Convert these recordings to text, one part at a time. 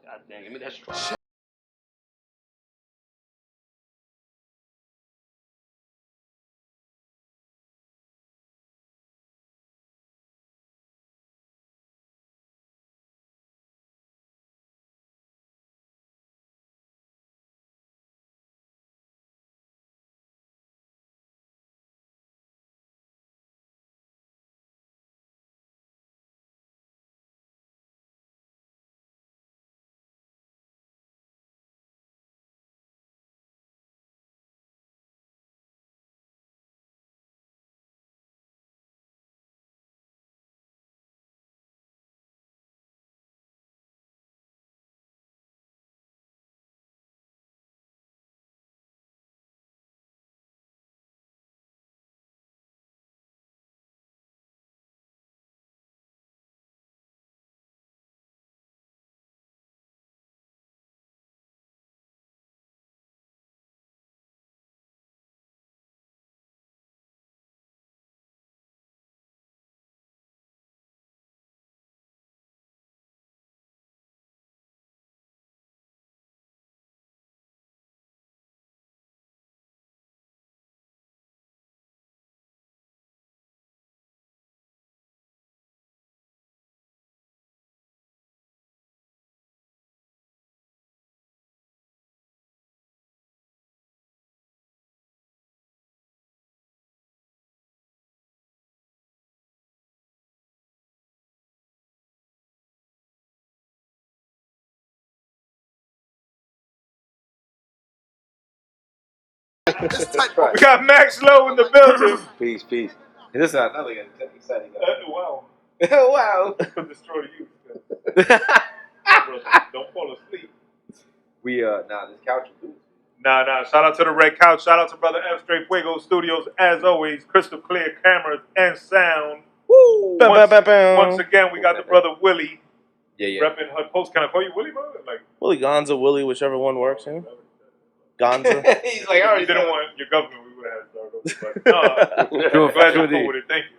God damn, give me that straw. We got Maxlo in the building. Peace. This is another exciting guy. Wow. Wow. Destroy you. Don't fall asleep. We this couch will do. Nah. Shout out to the Red Couch. Shout out to Brother F Straight Fuego Studios. As always, crystal clear cameras and sound. Woo! Once again, we got the brother Willy. Yeah. Repping HudPost. Can I call you Willy, bro? Like Willy Gonza, Willy, whichever one works. You know? Gonza. He's like, I already didn't want your government. We would have had started. But no, glad you're cool with it. Thank you.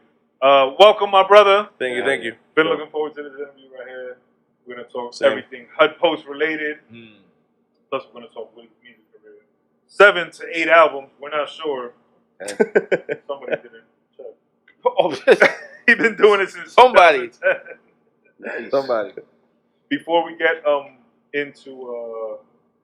Welcome, my brother. Thank you. Been looking forward to this interview right here. We're gonna talk everything HudPost related. Plus, we're gonna talk Willy's music career. 7 to 8 albums. We're not sure. Somebody didn't check. Oh, he's been doing it since Somebody. Before we get into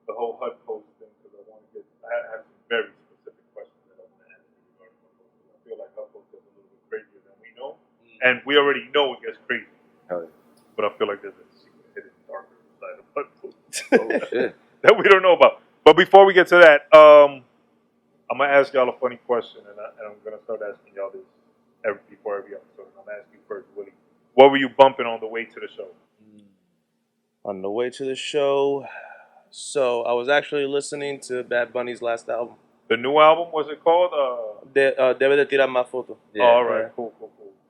the whole HudPost thing, because I have some very specific questions that I want to ask you regarding HudPost. I feel like HudPost is a little bit crazier than we know, and we already know it gets crazy. But I feel like there's a secret hidden darker side of HudPost. Oh shit. That we don't know about. But before we get to that, I'm gonna ask y'all a funny question, and I'm gonna start asking y'all this before every episode. I'm gonna ask you first, Willy. What were you bumping on the way to the show? On the way to the show, so I was actually listening to Bad Bunny's last album. The new album, what's it called? Debe de tirar más foto. Yeah. Oh, all right, cool.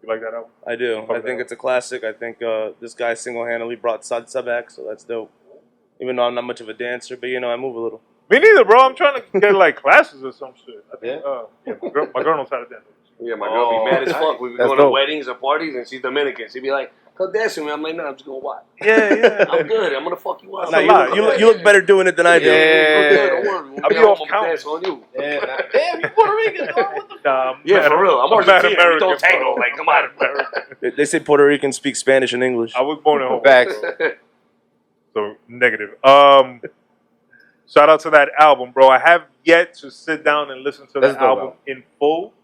You like that album? I do. I think it's a classic. I think this guy single-handedly brought salsa back, so that's dope. Even though I'm not much of a dancer, but I move a little. Me neither, bro. I'm trying to get like classes or some shit. I think, my girl knows how to dance. Yeah, my girl be mad as fuck. We be going to weddings or parties, and she's Dominican. She'd be like, "Come dance with me." I'm like, "Nah, I'm just gonna watch." Yeah. I'm good. I'm gonna fuck you up. Nah, you look better doing it than I do. Yeah, don't worry. I'll be off count. Dance on you. Yeah, damn, you Puerto Rican, dog. What the fuck? Yeah, for real. I'm Argentinian. American, We don't tango. Like, come on. They say Puerto Ricans speak Spanish and English. I was born in Hawaii. Facts. So negative. Shout out to that album, bro. I have yet to sit down and listen to the album in full,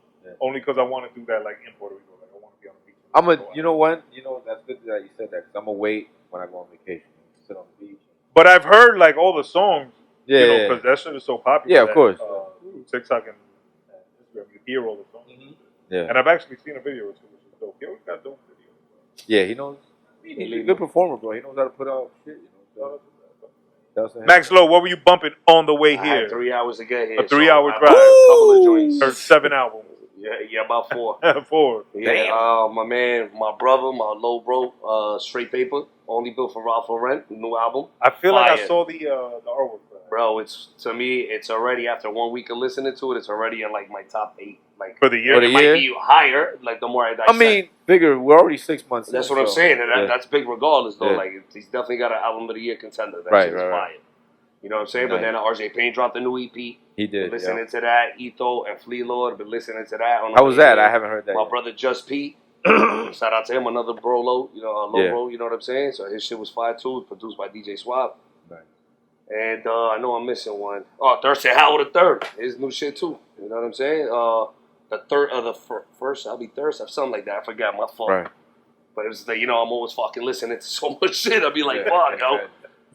only because I want to do that like in Puerto Rico. Like I want to be on the beach. You know what? That's good that you said that because I'm gonna wait when I go on vacation, sit on the beach. But I've heard like all the songs, yeah, because that shit is so popular. Yeah, of course. TikTok and Instagram, you hear all the songs. Yeah, and I've actually seen a video or two, which is dope. He always got dope videos. Yeah, he knows. He's a good performer, bro. He knows how to put out shit. Maxlo, what were you bumping on the way here? I had 3 hours to get here. A 3-hour drive. A couple of joints. Heard 7 albums. Yeah, about 4. 4. Yeah, my man, my brother, my low bro, Straight Paper only built for Ralph Lauren, new album. I feel like I Fire. saw the artwork for that. Bro, to me, it's already after 1 week of listening to it, it's already in like my top 8. Like For the year? For the it might year? be higher. Like the more I dissect. I mean, figure we're already 6 months. That's in, what I'm so, saying, and yeah. that's big regardless though. Yeah. Like he's definitely got an album of the year contender. That Right, shit is right, fire. right. You know what I'm saying? But Nice. then RJ Payne dropped a new EP. He did. Listening Yeah. to that, Etho and Flea Lord, been listening to that. On How was that? the- I haven't heard that. My yet. brother Just Pete, shout out to him, another bro low, low Yeah. bro, you know what I'm saying? So his shit was fire too, produced by DJ Swab. Nice. And I know I'm missing one. Oh, Thursday Howell the Third, his new shit too. You know what I'm saying? The third, first, I'll be Thursday, something like that. I forgot, my fault. Right. But it was I'm always fucking listening to so much shit. I'll be like, Yeah. fuck, yo.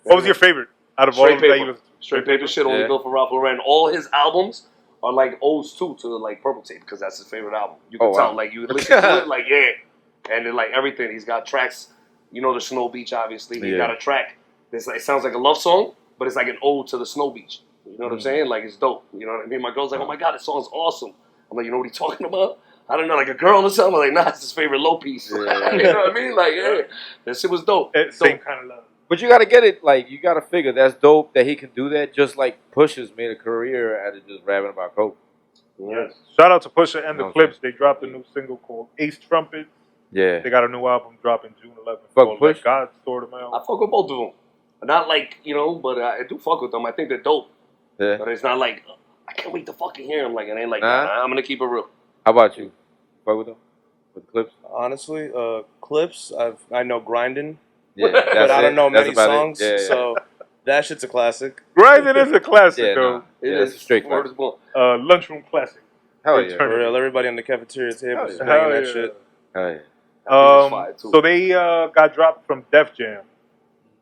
What was your favorite out of all Straight of them that you paper. was? Straight paper shit only Yeah. built for Ralph Lauren. All his albums are like odes too to like Purple Tape because that's his favorite album. You can Oh, tell, wow. like you listen to it, like yeah, and then like everything. He's got tracks. The Snow Beach, obviously. He Yeah. got a track. It's like, it sounds like a love song, but it's like an ode to the Snow Beach. You know what I'm saying? Like it's dope. You know what I mean? My girl's like, oh my god, this song's awesome. I'm like, you know what he's talking about? I don't know, like a girl or something. I'm like, nah, it's his favorite low piece. Yeah. You know what I mean? Like, yeah, that shit was dope. Same kind of love. But you gotta get it. Like you gotta figure that's dope that he can do that. Just like Pusha's made a career out of just rapping about coke. Yeah. Yes. Shout out to Pusha and the Okay. Clips. They dropped a new single called Ace Trumpet. Yeah. They got a new album dropping June 11th Fuck called Push? Let God Sort 'Em Out. I fuck with both of them. Not like, but I do fuck with them. I think they're dope. Yeah. But it's not like, I can't wait to fucking hear them. Like, it ain't like Nah. that. I'm going to keep it real. How about you? Fuck with him? With the Clips? Honestly, Clips, I know Grindin', Yeah. but I don't know That's many about songs, it. Yeah, yeah. so that shit's a classic. Grindin' is a classic, Yeah, though. nah. Yeah, it's a straight word classic. is born. Lunchroom classic. Hell Return. yeah. For real, everybody on the cafeteria table Hell is yeah. banging Hell that yeah. shit. Hell yeah. I think it's fire, too. So they got dropped from Def Jam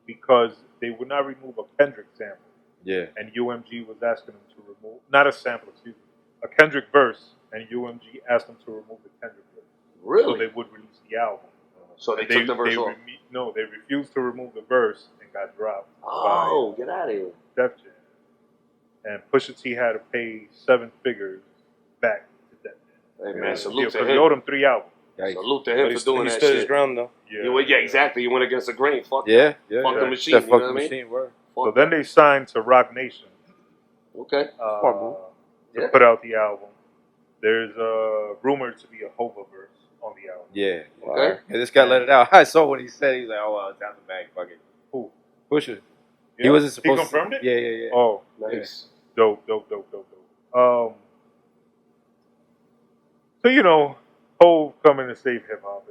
because they would not remove a Kendrick sample. Yeah. And UMG was asking them to remove, not a sample, excuse me, a Kendrick verse, and UMG asked them to remove the Kendrick verse. So Really? they would release the album. So they took the verse off. No, they refused to remove the verse and got dropped Oh, get out of here. by Def Jam. And Pusha T had to pay 7 figures back to Def Jam. Hey, man, salute to Because he him. owed him 3 albums. Yikes. Salute to But him he for doing that stood his shit. ground, though. Yeah, exactly. You went against the grain. Fuck Yeah. Yeah. Fuck yeah. the machine, That you fuck know the what I mean? machine, word. So then they signed to Rock Nation Okay. Smart move. to Yeah. put out the album. There's rumored to be a Hova verse on the album. Yeah. Okay. And this guy let it out. I saw what he said. He was like, oh, well, it's out the bag. Fuck it. Who? Pusha. Yeah? He wasn't supposed He confirmed to. it? Yeah, yeah, yeah. Oh, Nice. dope. So, Hov coming to save hip hop.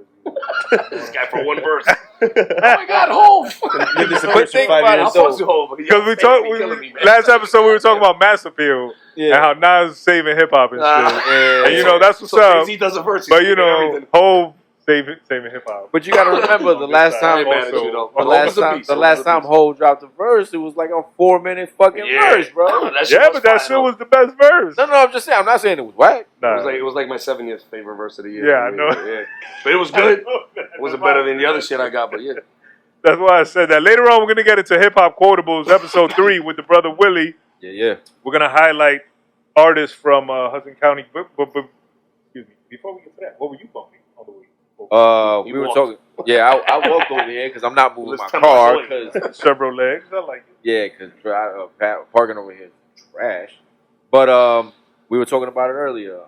This guy for one verse. Oh my God, Hov! Did this But think about I it, fucks with Hov. Because we talked last episode, we were talking about Mass Appeal Yeah. and how Nas is saving hip hop and shit. Yeah. And that's what's so up. He does a verse. But Hov saving hip hop. But you got to remember the last time, the last time Hov dropped a verse, it was like a 4-minute fucking verse, bro. But that shit was the best verse. No, I'm just saying. I'm not saying it was whack. Nah. It was like my 70th favorite verse of the year. Yeah, I know. Yeah. But it was good. It wasn't better than the other shit I got, but yeah. That's why I said that. Later on, we're gonna get into hip hop quotables, episode 3 with the brother Willy. Yeah. We're gonna highlight artists from Hudson County. But excuse me. Before we get to that, what were you bumping on the way? We were talking. Yeah, I walked over here because I'm not moving Let's my tell car. my story. Cause, Several legs. I like it. yeah, because parking over here is trash. But we were talking about it earlier.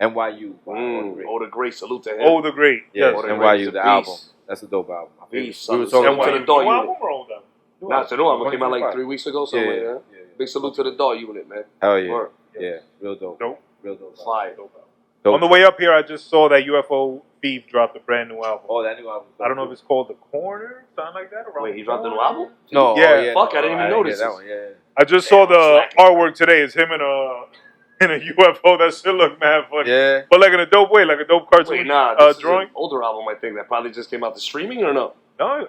NYU. Oh, the great. Salute to him. Oh, the great. Yeah, Yes. NYU, the Peace. album. That's a dope album. Peace. We were Salute talking to about the DAW New unit. album or old album? Nah, it's a new album. Came out like 2025. 3 weeks ago, something like that. Yeah. Big salute to the DAW unit, man. Hell yeah. Word. Yeah, real dope. Dope. Real dope. Fire. Dope album. Dope. On the way up here, I just saw that UFO Thief dropped a brand new album. Oh, that new album. I don't know if it's called The Corner, something like that. Around Wait, he the dropped a new corner? album? No, Yeah. Fuck, I didn't even notice that this. one. Yeah. I just saw Damn, the slacking. artwork today. It's him in a UFO. That shit look mad funny. Yeah. But like in a dope way, like a dope cartoon Wait, nah, this is drawing. an older album, I think, that probably just came out to streaming or no? No,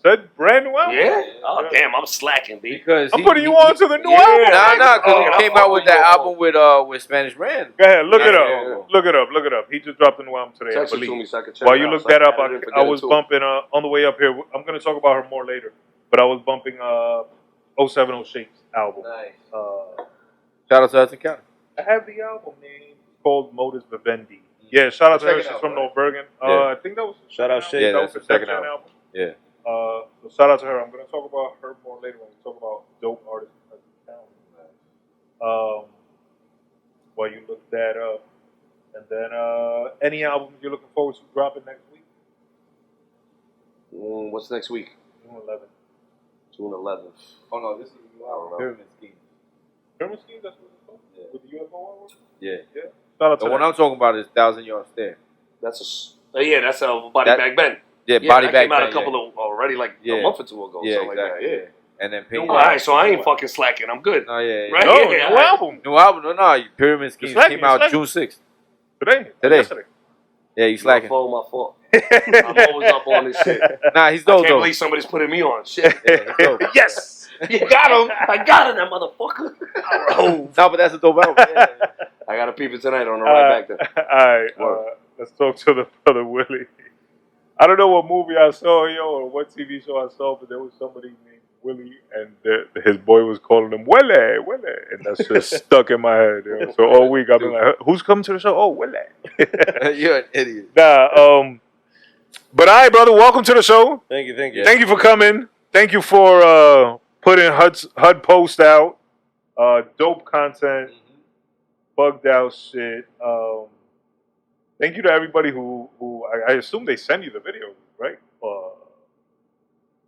said brand new album. Yeah? Oh, damn, I'm slacking, B. Because I'm putting you on to the new Yeah. album. Nah, because Oh, he I'm came out with fucking that with album with Spanish Rand. Go ahead, look it Yeah, up. yeah, yeah. Look it up. He just dropped a new album today, Text I it to me believe. so I can check While it you out, look so that up, I didn't forget I it was too. bumping on the way up here. I'm gonna talk about her more later, but I was bumping 070 Shapes album. Nice. Uh, Shout out to Hudson County. I have the album name. It's called Modus Vivendi. Yeah, shout out to Check her. it She's out, from right? North Bergen. Yeah. I think that was Shout out Shade. Shade. Yeah, That that's was the the second second album. album. So shout out to her. I'm going to talk about her more later when we talk about dope artists in Hudson County. While you look that up. And then any albums you're looking forward to dropping next week? What's next week? June 11th. June 11th. Oh no, this is a new album. Pyramid Scheme. Pyramid Scheme, that's what it's called? Yeah. With the UFO one? Yeah. Yeah. Shout out to The one I'm talking about is 1,000 Yard Stare. That's that's a Body Bag Ben. Yeah, Body that Bag came out Ben, a couple of already like a month or two ago. Yeah, something exactly. like that. Yeah. And then Pain. All right, so I ain't fucking slacking. I'm good. No, yeah. Right? No, Yeah, new album. New album. No. Pyramid Scheme came out June 6th. Today. Yesterday. Yeah, you slacking. My fault. I'm always up on this shit. Nah, he's I dope can't though. believe somebody's putting me on. Shit. Yeah, he's dope. Yes. You got him. I got him, that motherfucker. No, but that's a dope album. Yeah. I got to peep it tonight on the ride back there. All right. Let's talk to the brother Willie. I don't know what movie I saw, or what TV show I saw, but there was somebody named Willie, and his boy was calling him Willie, and that's just stuck in my head. So all week I've been like, "Who's coming to the show?" Oh, Willie. You're an idiot. Nah. But all right, brother. Welcome to the show. Thank you. Thank you for coming. Thank you for putting HudPost out. Dope content. Bugged out shit. Thank you to everybody who I assume they send you the videos, right?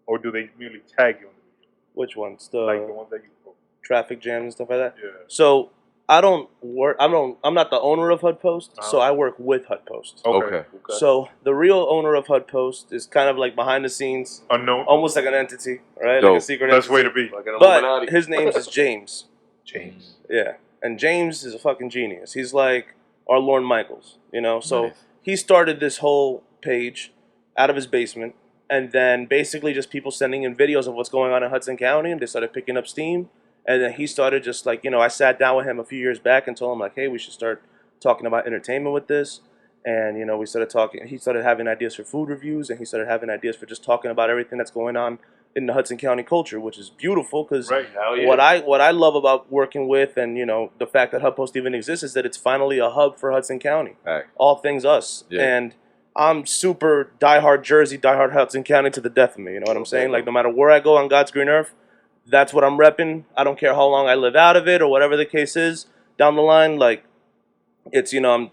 Or do they merely tag you on the video? Which ones? The ones that you post. Traffic jams and stuff like that? Yeah. So I'm not the owner of HudPost, so I work with HudPost. Okay. So the real owner of HudPost is kind of like behind the scenes, unknown, almost like an entity, right? Dope. Like a secret Best entity. way to be. Like an But Illuminati. his name is James. James. Yeah. And James is a fucking genius. He's like our Lorne Michaels, So Nice. he started this whole page out of his basement, and then basically just people sending in videos of what's going on in Hudson County, and they started picking up steam. And then he started just like, I sat down with him a few years back and told him like, hey, we should start talking about entertainment with this. And, we started talking. He started having ideas for food reviews, and he started having ideas for just talking about everything that's going on in the Hudson County culture, which is beautiful because what I love about working with and, the fact that HudPost even exists is that it's finally a hub for Hudson County. Right. All things us. Yeah. And I'm super diehard Jersey, diehard Hudson County to the death of me. You know what I'm saying? Like no matter where I go on God's green earth, that's what I'm repping. I don't care how long I live out of it or whatever the case is down the line. Like it's, I'm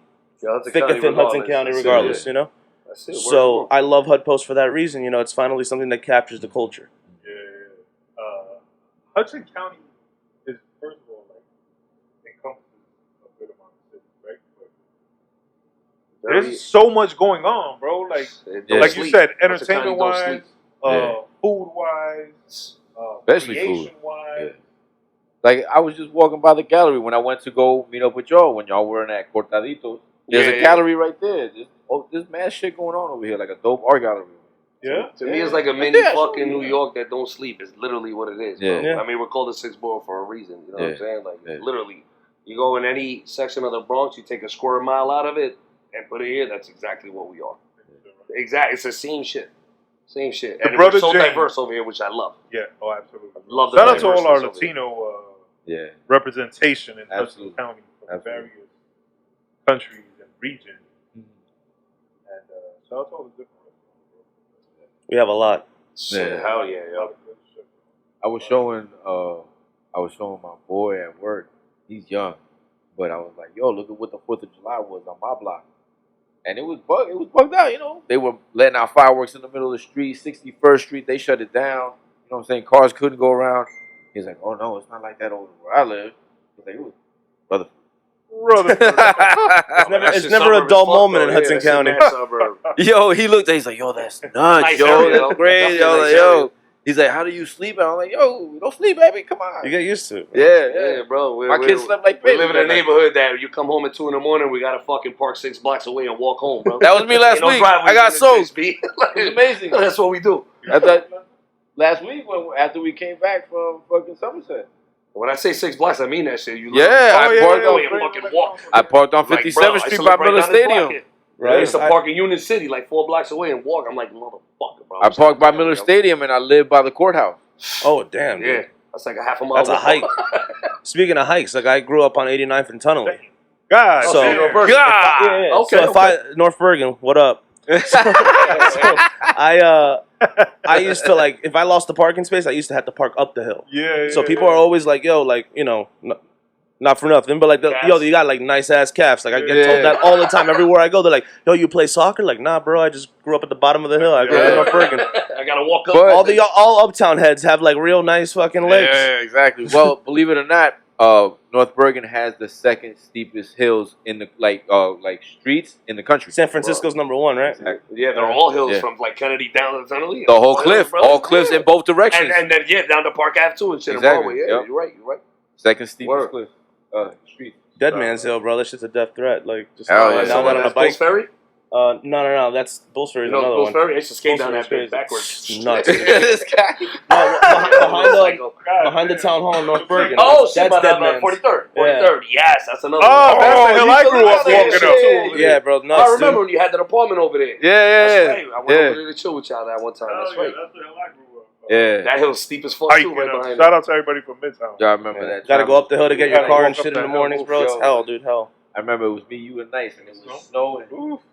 thick and thin Hudson County regardless, That's it. So I love HudPost for that reason. It's finally something that captures the culture. Yeah. Hudson County is, first of all, encompasses a good amount of cities, right? But there's so much going on, bro. Like you said, entertainment-wise, food-wise, especially food. Wise. Yeah. Like I was just walking by the gallery when I went to go meet up with y'all when y'all were in at Cortaditos. There's a gallery right there. There's mad shit going on over here, like a dope art gallery. Yeah. To me, it's like a mini fucking New York that don't sleep. It's literally what it is. Bro. Yeah. I mean, we're called the Sixth Borough for a reason. You know what I'm saying? Like, literally, you go in any section of the Bronx, you take a square mile out of it and put it here. That's exactly what we are. Exactly. It's the same shit. Same shit. And we're so diverse over here, which I love. Yeah. Oh, absolutely. Love the Shout out to all our Latino representation in Hudson County from various countries and regions. And shout out to all the different restaurants. We have a lot. Yeah. Hell yeah, yo. I was showing my boy at work. He's young, but I was like, "Yo, look at what the 4th of July was on my block," and it was bugged out. They were letting out fireworks in the middle of the street, 61st Street. They shut it down. You know what I'm saying? Cars couldn't go around. He's like, "Oh no, it's not like that over where I live." He's like, "It was brother." It's never a dull moment in Hudson County. Yo, he looked at he's like, "Yo, that's nuts, yo, that's crazy." I was like, "Yo." He's like, "How do you sleep?" And I'm like, "Yo, don't sleep, baby. Come on." You get used to it. Yeah, bro. My kids slept like babies. We live in a neighborhood that you come home at 2 a.m. We gotta fucking park 6 blocks away and walk home, bro. That was me last week. I got soaked. It was amazing. That's what we do. Last week after we came back from fucking Somerset. When I say 6 blocks, I mean that shit. You I parked on 57th Street by Miller Stadium. Right. I used to park in Union City, like 4 blocks away, and walk. I'm like, motherfucker, bro. I parked by Miller Stadium, and I live by the courthouse. Oh, damn. Yeah. That's like a half a mile. That's a hike. Speaking of hikes, like I grew up on 89th and Tunneling. God. So, Okay. North Bergen, what up? I used to like if I lost the parking space, I used to have to park up the hill. Yeah. So people are always like, yo, like, you know, not for nothing, but like, yo, you got like nice ass calves. Like I get told that all the time. Everywhere I go, they're like, yo, you play soccer? Like, nah, bro, I just grew up at the bottom of the hill. I grew up in North Bergen. I gotta walk up. But, All uptown heads have like real nice fucking legs. Yeah, exactly. Well, believe it or not, North Bergen has the second steepest hills in the like streets in the country. San Francisco's number one, right? Exactly. Yeah, they're all hills from like Kennedy down to Tunnelly. The whole cliff, all cliffs in both directions. And then down to Park Ave too and shit. Exactly. And Broadway. Yeah, you're right. Second steepest cliff, street. Dead Man's Hill, bro. That shit's a death threat. Like, just Hell yeah. down that on a bike. Bulls Ferry? No. That's Bulls Ferry. You know, Another Bulls one. Ferry? I used to skate Bulls down that Ferry's bitch backwards. Nuts. This guy. Behind the town hall in North Bergen. Oh, shit, that's Dead about Man's. 43rd. Yeah. 43rd. Yes, that's another Oh, one. that's the hill I grew up Yeah, walking up. shit. Yeah, bro. Nuts, I remember when you had that apartment over there. Yeah. That's right. I went over there to chill with y'all that one time. That's right. That's the hill I grew up. Yeah. That hill's steep as fuck too, right behind Shout out to everybody from Midtown. Yeah, I remember that. Gotta go up the hill to get your Gotta car walk and up shit in that the hill. mornings, bro. It's Yo. hell, dude. Hell. I remember it was me, you, and Nice, and it was snowing,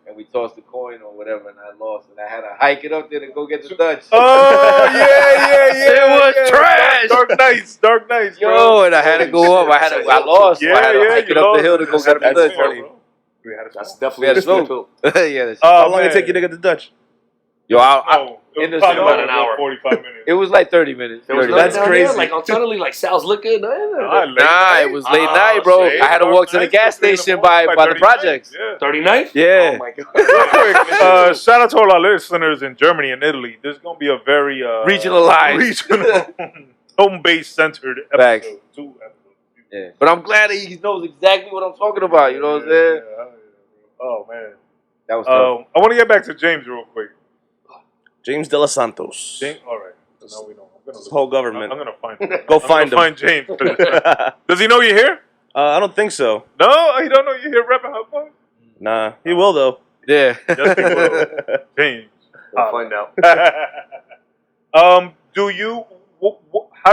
and we tossed the coin or whatever, and I lost, and I had to hike it up there to go get the Dutch. Oh, yeah. It was trash. Dark nights, bro. Yo, and I had to go up. I lost. So I had to hike it up the hill to go get the That's Dutch. funny. That's We definitely had a a steep snow. hill. Yeah. How long did it take you to get the Dutch? Yo, In the probably about an hour. 45 minutes. it was like 30 minutes. There was 30 nothing That's down crazy. there, like on Tunnelly, like Sal's Liquor. Nah, it was late night, bro. shit. I had to walk to the gas station by the 39th? projects. Yeah. 39th? Yeah. Oh my god. Shout out to all our listeners in Germany and Italy. There's going to be a very Regionalized. home-based centered Facts. episode. 2 episodes. Yeah. But I'm glad that he knows exactly what I'm talking about. You know what I'm saying? Yeah. Oh, man. That was tough. I want to get back to James real quick. James De Los Santos. James, all right. So now we know. This whole government. I'm going to find him. Go find him. Find James. Does he know you're here? I don't think so. No? He don't know you're here repping HudPost? Nah, he will though. Yeah. Yes, he will. James. We'll find out. How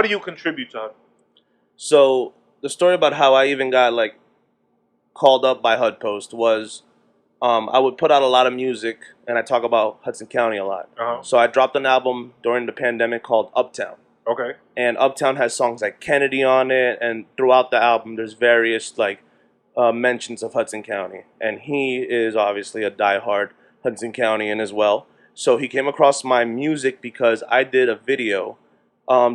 do you contribute to HudPost? So the story about how I even got like called up by HudPost was I would put out a lot of music and I talk about Hudson County a lot. Uh-huh. So I dropped an album during the pandemic called Uptown. Okay. And Uptown has songs like Kennedy on it, and throughout the album there's various like mentions of Hudson County. And he is obviously a diehard Hudson Countyan as well. So he came across my music because I did a video,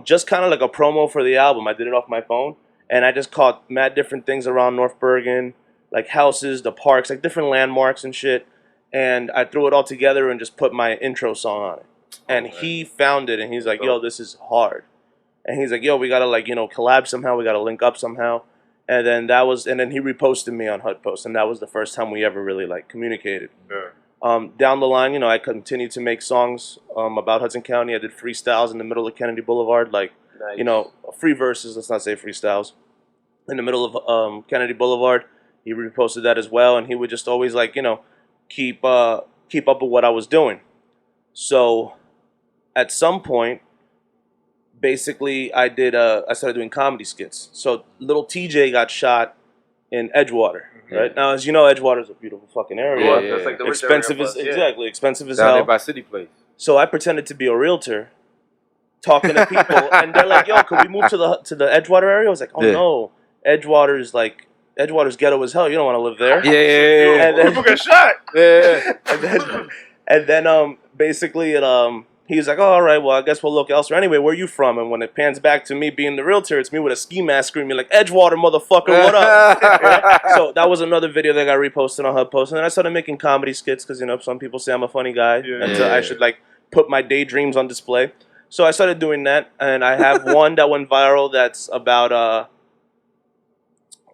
just kind of like a promo for the album. I did it off my phone, and I just caught mad different things around North Bergen, like houses, the parks, like different landmarks and shit. And I threw it all together and just put my intro song on it. And he found it, and he's like, yo, this is hard. And he's like, yo, we gotta like, collab somehow. We gotta link up somehow. And then then he reposted me on HudPost, and that was the first time we ever really like communicated. Yeah. Down the line, I continued to make songs about Hudson County. I did freestyles in the middle of Kennedy Boulevard, like, Nice. free verses, let's not say freestyles, in the middle of Kennedy Boulevard. He reposted that as well, and he would just always, like, keep up with what I was doing. So at some point, basically, I started doing comedy skits. So little TJ got shot in Edgewater. Right now, as you know, Edgewater is a beautiful fucking area. Yeah. That's like the rich Expensive area as plus, yeah. exactly expensive as Down there hell. by City Place. So I pretended to be a realtor, talking to people, and they're like, "Yo, could we move to the Edgewater area?" I was like, "Oh Yeah. no, Edgewater's ghetto as hell. You don't want to live there." Yeah. And then- People get shot. Yeah. and then basically he was like, "Oh, all right, well, I guess we'll look elsewhere." Anyway, where you from? And when it pans back to me being the realtor, it's me with a ski mask screaming like, "Edgewater, motherfucker, what up?" Right? So that was another video that got reposted on HudPost, and then I started making comedy skits because some people say I'm a funny guy, and so I should like put my daydreams on display. So I started doing that, and I have one that went viral that's about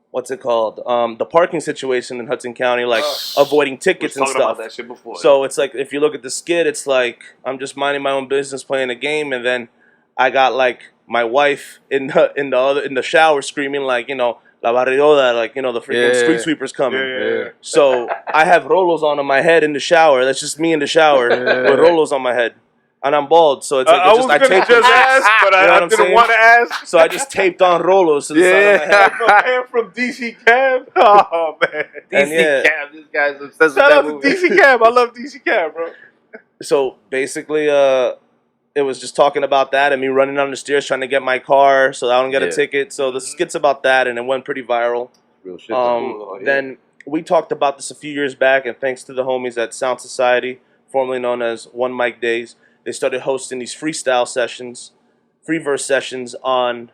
what's it called? The parking situation in Hudson County, like avoiding tickets and talking stuff. about that shit before. So it's like, if you look at the skit, it's like I'm just minding my own business, playing a game, and then I got like my wife in the shower screaming like, la barriola, like, the freaking street sweepers coming. Yeah. So I have rolos on my head in the shower. That's just me in the shower with rolos on my head. And I'm bald, so it's like I was gonna taped just ask, but You know I what I'm didn't saying? want to ask. So I just taped on Rolos to the side of my head. My man from DC Cab. Oh man, And DC yeah. Cab, this guy's obsessed with shout that out to movie. DC Cab. I love DC Cab, bro. So basically, it was just talking about that and me running down the stairs trying to get my car so that I don't get a ticket. So the skit's about that, and it went pretty viral. Real shit. Though. Then we talked about this a few years back, and thanks to the homies at Sound Society, formerly known as One Mic Days, they started hosting these freestyle sessions, free verse sessions on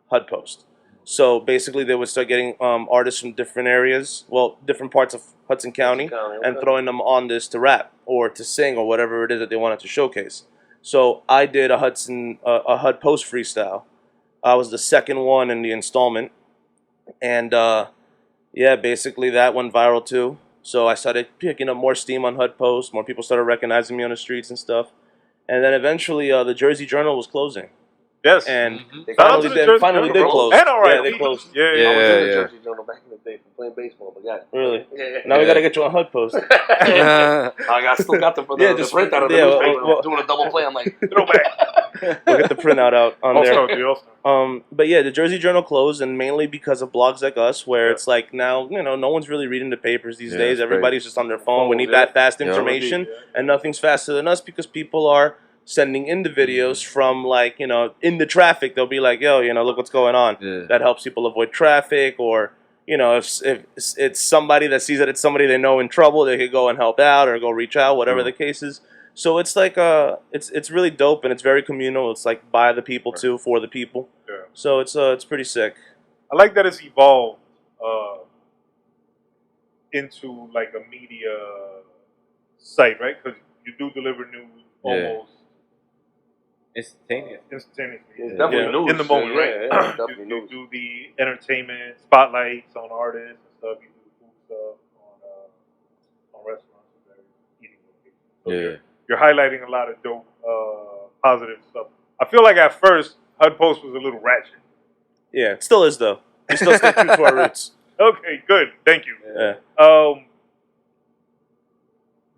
HudPost. So basically, they would start getting artists from different areas, well, different parts of Hudson County, and throwing them on this to rap or to sing or whatever it is that they wanted to showcase. So I did a HudPost freestyle. I was the second one in the installment, and yeah, basically that went viral too. So I started picking up more steam on HudPost. More people started recognizing me on the streets and stuff. And then eventually, the Jersey Journal was closing. Yes. And They finally did close. And all right, Yeah, they closed. Yeah. I was in the Jersey Journal back in the day for playing baseball, but yeah. Really? Yeah. Now we gotta get you on HudPost. I still got the just print out of the yeah, newspaper. well, Doing a double play. I'm like, Throw back. We'll get the printout out on there. All-Star. But yeah, the Jersey Journal closed, and mainly because of blogs like us, where it's like now, no one's really reading the papers these days. it's Everybody's just on their phone. We need that fast information, and nothing's faster than us because people are sending in the videos from like, in the traffic. They'll be like, yo, look what's going on. Yeah. That helps people avoid traffic, or if it's somebody that sees that it's somebody they know in trouble, they could go and help out or go reach out, whatever the case is. So it's like it's really dope, and it's very communal. It's like by the people too, for the people. Yeah. So it's pretty sick. I like that it's evolved into like a media site, right? Because you do deliver news almost Instantaneous. instantaneously. it's definitely news. In the moment, right? Yeah, definitely you news. do the entertainment spotlights on artists and stuff. You do the food stuff on restaurants and eating locations. So you're highlighting a lot of dope, positive stuff. I feel like at first HudPost was a little ratchet. Yeah, it still is though. We still stay true to our roots. Okay, good. Thank you. Yeah.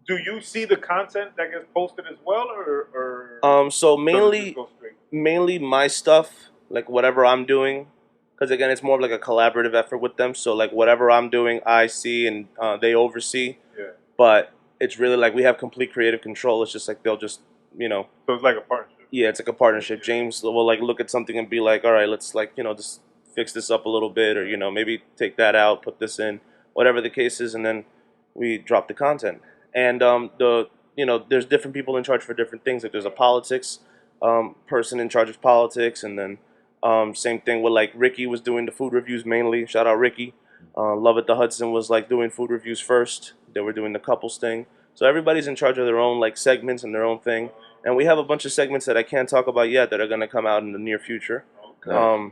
Do you see the content that gets posted as well, or So does it mainly just go straight? mainly my stuff, like whatever I'm doing, because again, it's more of like a collaborative effort with them. So like whatever I'm doing, I see and they oversee. Yeah. But it's really like we have complete creative control. It's just like they'll just, So it's like a partnership. yeah, it's like a partnership. James will like look at something and be like, all right, let's like, just fix this up a little bit, or maybe take that out, put this in, whatever the case is, and then we drop the content. And there's different people in charge for different things. Like there's a politics person in charge of politics, and then same thing with like Ricky was doing the food reviews mainly. Shout out Ricky. Love It the Hudson was like doing food reviews first. They were doing the couples thing. So everybody's in charge of their own like segments and their own thing. And we have a bunch of segments that I can't talk about yet that are gonna come out in the near future. Okay.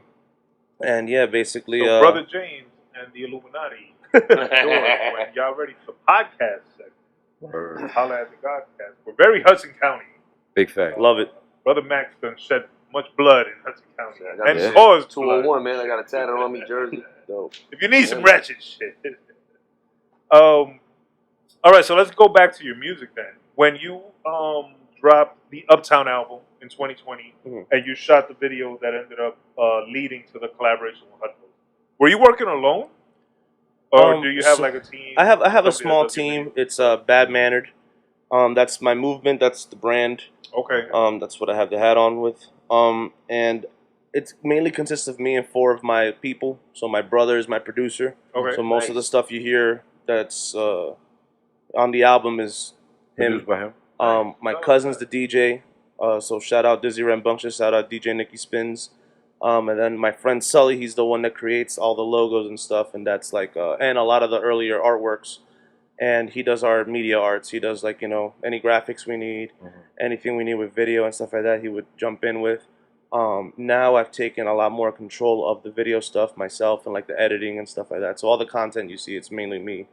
And yeah, basically, So Brother James and the Illuminati, when y'all ready for podcast segment, holla at the Gahhdcast. We're very Hudson County. Big fact. love it. Brother Max done shed much blood in Hudson County. Yeah, I got And caused 201, man. I got a tattoo on me, Jersey. Dope. If you need some ratchet shit. All right, so let's go back to your music then. When you dropped the Uptown album in 2020, and you shot the video that ended up leading to the collaboration with HudPost, were you working alone, or do you have like a team? I have a somebody small that does your team. video? It's Bad Mannered. That's my movement. That's the brand. Okay. That's what I have the hat on with. And it mainly consists of me and 4 of my people. So my brother is my producer. Okay. So most of the stuff you hear that's on the album is him. Produced by him. My cousin's the DJ. So shout out Dizzy Rambunctious. Shout out DJ Nicky Spins. And then my friend Sully, he's the one that creates all the logos and stuff. And that's like, and a lot of the earlier artworks. And he does our media arts. He does like, any graphics we need, anything we need with video and stuff like that, he would jump in with. Now I've taken a lot more control of the video stuff myself and like the editing and stuff like that. So all the content you see, it's mainly me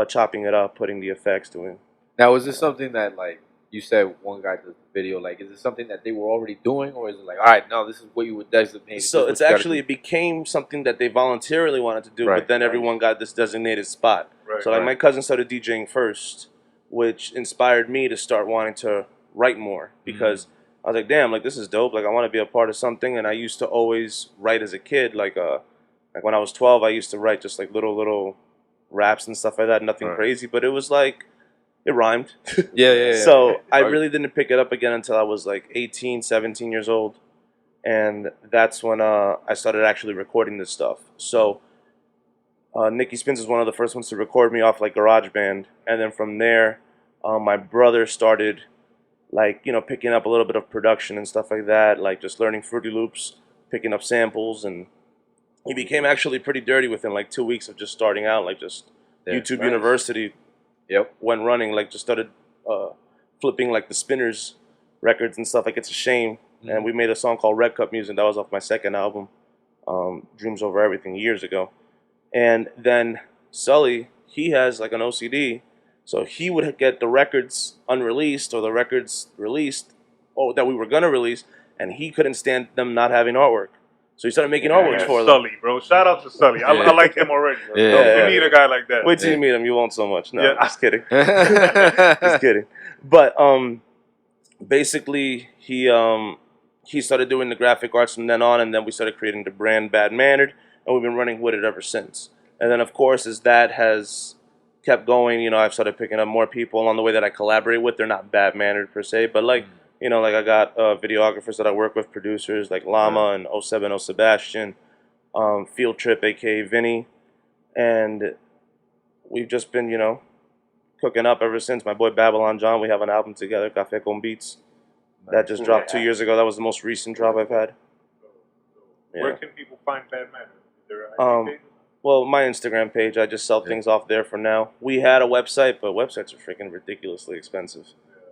chopping it up, putting the effects, doing. Now, is this something that, like, you said one guy does the video, like, is it something that they were already doing, or is it like, all right, no, this is what you would designate? So it's actually, it became something that they voluntarily wanted to do, but then everyone got this designated spot. Right, so like my cousin started DJing first, which inspired me to start wanting to write more because I was like, damn, like this is dope. Like I want to be a part of something. And I used to always write as a kid. Like when I was 12, I used to write just like little raps and stuff like that. Nothing crazy, but it was like it rhymed. Yeah. So I really didn't pick it up again until I was like 18, 17 years old. And that's when I started actually recording this stuff. So Nicky Spins was one of the first ones to record me off like GarageBand. And then from there, my brother started like, you know, picking up a little bit of production and stuff like that, like just learning Fruity Loops, picking up samples. And he became actually pretty dirty within like 2 weeks of just starting out, like just YouTube University went running, like just started flipping like the Spinners records and stuff. Like It's a Shame. And we made a song called Red Cup Music. That was off my second album, Dreams Over Everything, years ago. And then Sully, he has like an OCD. So he would get the records unreleased or the records released that we were going to release. And he couldn't stand them not having artwork. So he started making artworks for them. Sully, bro. Shout out to Sully. I like him already. Bro. Yeah. You need a guy like that. Wait till you meet him. You won't so much. No, just kidding. Just kidding. But basically, he started doing the graphic arts from then on, and then we started creating the brand Bad Mannered, and we've been running with it ever since. And then, of course, as that has kept going, you know, I've started picking up more people along the way that I collaborate with. They're not Bad Mannered per se, but like, you know, like I got videographers that I work with, producers like Llama and 070 Sebastian, Field Trip, aka Vinny, and we've just been, you know, cooking up ever since. My boy Babylon John, we have an album together, Café con Beats. That just dropped 2 years ago. That was the most recent drop I've had. Where can people find Bad Mannered? Is there an IG page? Well, my Instagram page. I just sell things off there for now. We had a website, but websites are freaking ridiculously expensive.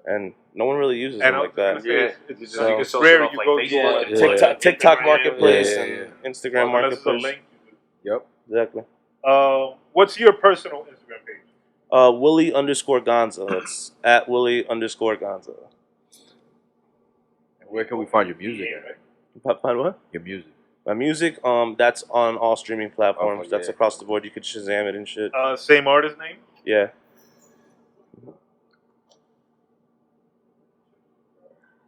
And no one really uses them like that. It's rare you go to TikTok Marketplace and Instagram Marketplace. Link. Yep. Exactly. What's your personal Instagram page? Willy_Gonza. That's at Willy_Gonza. Where can we find your music at? Find what? Your music. My music, that's on all streaming platforms. That's across the board. You could Shazam it and shit. Same artist name? Yeah.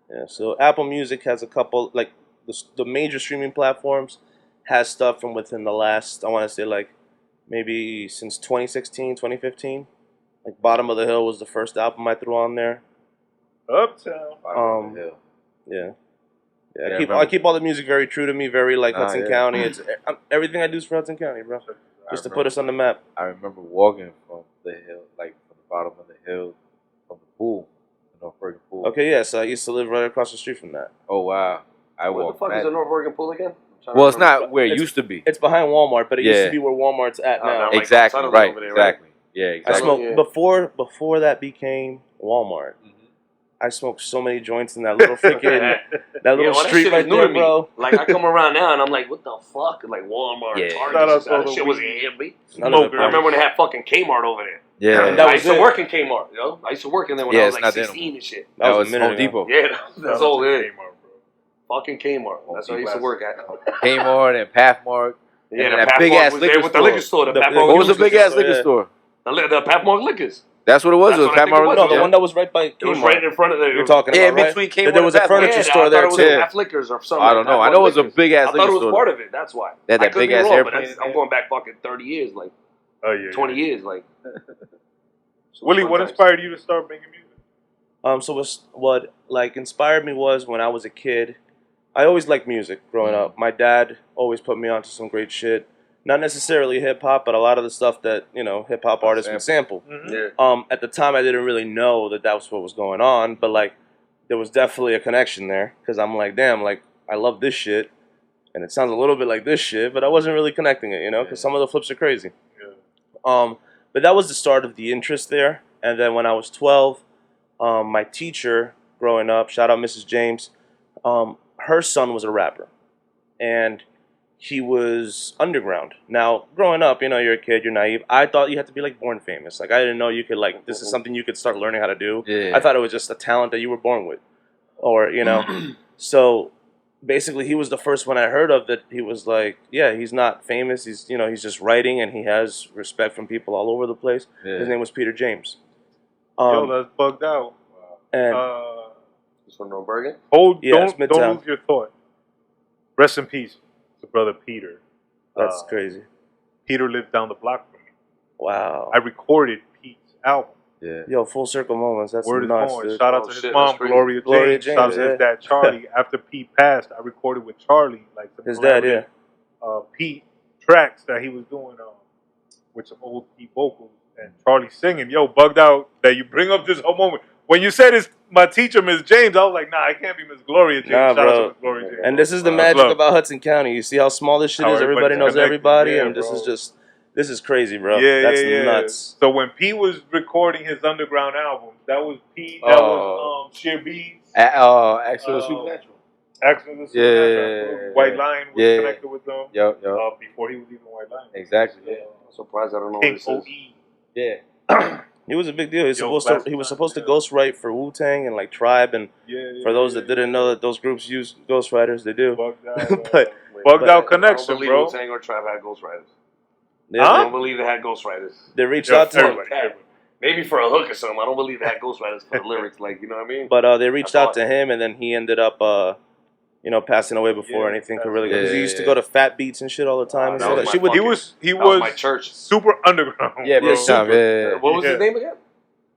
Yeah, so Apple Music has a couple, like, the major streaming platforms has stuff from within the last, I want to say, like, maybe since 2016, 2015. Like, Bottom of the Hill was the first album I threw on there. Uptown. Bottom of the Hill. Yeah. I keep all the music very true to me, very like Hudson County. It's everything I do is for Hudson County, bro. Just to put us on the map. I remember walking from the hill, like from the bottom of the hill, from the pool, the North Bergen pool. Okay, yeah, so I used to live right across the street from that. Oh, wow. What the fuck is the North Bergen pool again? Well, it's not where it used to be. It's behind Walmart, but it used to be where Walmart's at now. Exactly, right. Exactly. Yeah, exactly. I smoked before that became Walmart. I smoked so many joints in that little freaking street right there, bro. Like I come around now and I'm like, what the fuck? Like Walmart, Target, that shit wasn't here, me. I remember when they had fucking Kmart over there. Yeah, I used to work in Kmart. Yo, I used to work in there when I was like 16 and shit. That was Home Depot. Yeah, that's all it is. Fucking Kmart. That's where I used to work at. Kmart and Pathmark. Yeah, that big ass liquor store. With the liquor store. What was the big ass liquor store? The Pathmark Liquors. That's what it was. That's No, the one that was right by Kmart. It was right in front of the. You're talking about, in between Kmart. There was a furniture store there too. Half Liquors or something. I don't know. I know it was a big ass liquor store. I thought it was part of it. That's why. They had that big ass airplane. I'm going back fucking 30 years, like 20 years, like. Willie, what inspired you to start making music? So what like inspired me was when I was a kid. I always liked music growing up. My dad always put me onto some great shit. Not necessarily hip hop, but a lot of the stuff that, you know, hip hop artists would sample. At the time, I didn't really know that was what was going on, but like, there was definitely a connection there because I'm like, damn, like I love this shit, and it sounds a little bit like this shit, but I wasn't really connecting it, you know, because some of the flips are crazy. But that was the start of the interest there, and then when I was 12, my teacher growing up, shout out Mrs. James, her son was a rapper, and he was underground. Now, growing up, you know, you're a kid, you're naive. I thought you had to be, like, born famous. Like, I didn't know you could, like, this is something you could start learning how to do. Yeah. I thought it was just a talent that you were born with. Or, you know. So, basically, he was the first one I heard of that he was like, yeah, he's not famous. He's, you know, he's just writing, and he has respect from people all over the place. Yeah. His name was Peter James. Yo, that's bugged out. And He's from North Bergen. It's Don't Midtown. lose your thought. Rest in peace to brother Peter. That's crazy. Peter lived down the block from me. Wow. I recorded Pete's album. Yeah. Yo, full circle moments. That's Word is nuts, born. dude. Shout out Oh, to his shit, mom, that's crazy. Gloria Gloria James. James, Shout out to yeah. his dad, Charlie. After Pete passed, I recorded with Charlie, like some His dad, yeah. Pete tracks that he was doing with some old Pete vocals, and Charlie singing. Yo, bugged out that you bring up this whole moment. When you said it's my teacher, Miss James, I was like, nah, it can't be Miss Gloria James. Nah, Shout out bro. to Miss Gloria James. And this is the Much magic love. about Hudson County. You see how small this shit How is? Everybody everybody's knows connected. everybody, Yeah, and this bro. is crazy, bro. Yeah, That's yeah. nuts. So when Pete was recording his underground album, that was Pete. That was Sheer Beats. Actual Supernatural. Actually, the Yeah. White Lion was Yeah. connected with them Yep. before he was even White Lion. Exactly. Yeah. I'm surprised I don't know what King this is. OE. Yeah. He was a big deal. He was Yo, supposed to yeah. ghostwrite for Wu-Tang and like Tribe, and Yeah, for those that didn't know that those groups use ghostwriters, they do. Bugged out, But- bugged out I connection, don't believe bro. Wu-Tang or Tribe had ghostwriters. They, I Huh? don't believe they had ghostwriters. they reached Yeah, out to him, everybody. Maybe for a hook or something. I don't believe they had ghostwriters for the lyrics. Like, you know what I mean? but they reached That's out to him, and then he ended up, passing away before Yeah, anything could that's- really go. Because he Yeah, used to yeah. go to Fat Beats and shit all the time. and that stuff. was She my would, fucking- He That was was my church. super underground. Yeah, bro. big time. Yeah. What was his Yeah. name again?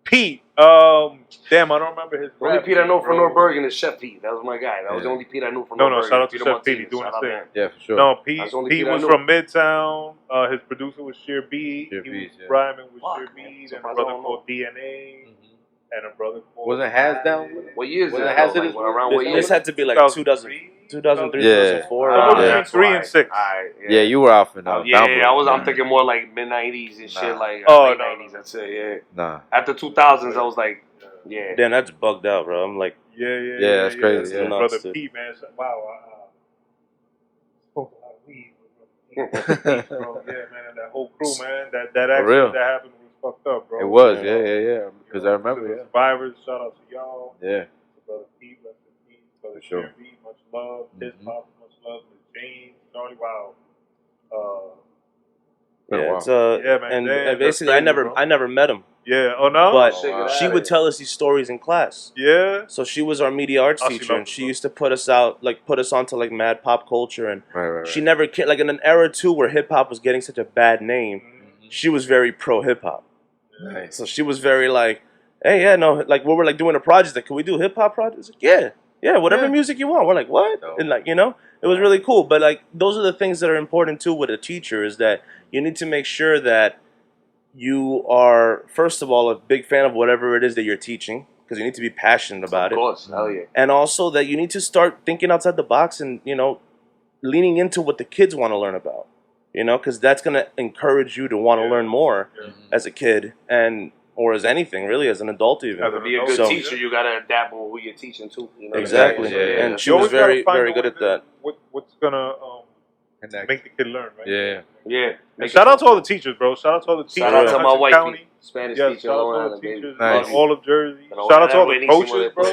Pete. Damn, I don't remember his. The only rap Pete I know name, from bro. North Bergen is Chef Pete. That was my guy. That was the Yeah. only Pete I knew from No, North Bergen. shout out to Peter Chef Pete. Martinez. He's doing Shout his out thing. to him. Yeah, for sure. No, Pete. That's the only Pete Pete I was knew. from Midtown. His producer was Sheer Beat. Sheer He Beats, was yeah. rhyming with Fuck, Sheer man. Beat and a Surprised I brother don't know. called DNA and a brother called. Wasn't Has down with it? What year is Was this? it Hazardous? Like, around what year? this had to be like 2003, 2003, Yeah. 2004. Somewhere around between there. That's 3 why. and 6. Alright, Yeah, you were off in Yeah, Down I'm thinking more like mid '90s and shit, Nah. like Oh, late no. '90s. That's it. Yeah. Nah. After 2000s, I was like, yeah. Damn, that's bugged out, bro. I'm like, Yeah, that's crazy, yeah. Brother Nuts, dude. Pete, man. Wow. Smoked a lot of weed with Brother Pete, bro. Yeah, man. That whole crew, man. That real. accident that happened was fucked up, bro. It was, You know, yeah. Because I remember, to the yeah. survivors, shout out to y'all. Yeah. To Brother Pete, rest in peace. Brother For sure. Sheer Beat, much love. His Mhm. pops, much love. Miss James, Charlie, wow. yeah, wow. it's Yeah, man, and damn, that's basically, crazy, bro. I never met him, Yeah. Oh no. but shit, get she outta would here. tell us these stories in class. Yeah. So she was our media arts Oh, she teacher, loved and it, she bro. used to put us onto like mad pop culture, and Right. she never cared. Like in an era too where hip hop was getting such a bad name, she was very pro hip hop. Nice. So she was very like, hey, yeah, no, like we were like doing a project. Like, can we do hip hop projects? Like, yeah, whatever Yeah. music you want. We're like, what? Dope. And like, it was really cool. But like, those are the things that are important too with a teacher is that you need to make sure that you are, first of all, a big fan of whatever it is that you're teaching, because you need to be passionate about Of it. course, hell yeah. And also that you need to start thinking outside the box and, leaning into what the kids want to learn about, because that's going to encourage you to want to Yeah. learn more Yeah. as a kid or as anything, really, as an adult even. As To an be a adult. good So- teacher, you gotta adapt with who you're teaching to. You know what I'm Exactly. saying? Yeah. And she You was always gotta very, find very a good way at that. What's gonna Connect. make the kid learn, right? Yeah. Yeah. And Make shout it- out to all the teachers, bro. Shout out to all the teachers Shout out in to my Hudson white County. Spanish Yes, teacher, shout out Long to all the Island, teachers, baby. Nice. in all of Jersey. Pero Shout out to all the buenísimo coaches, bro.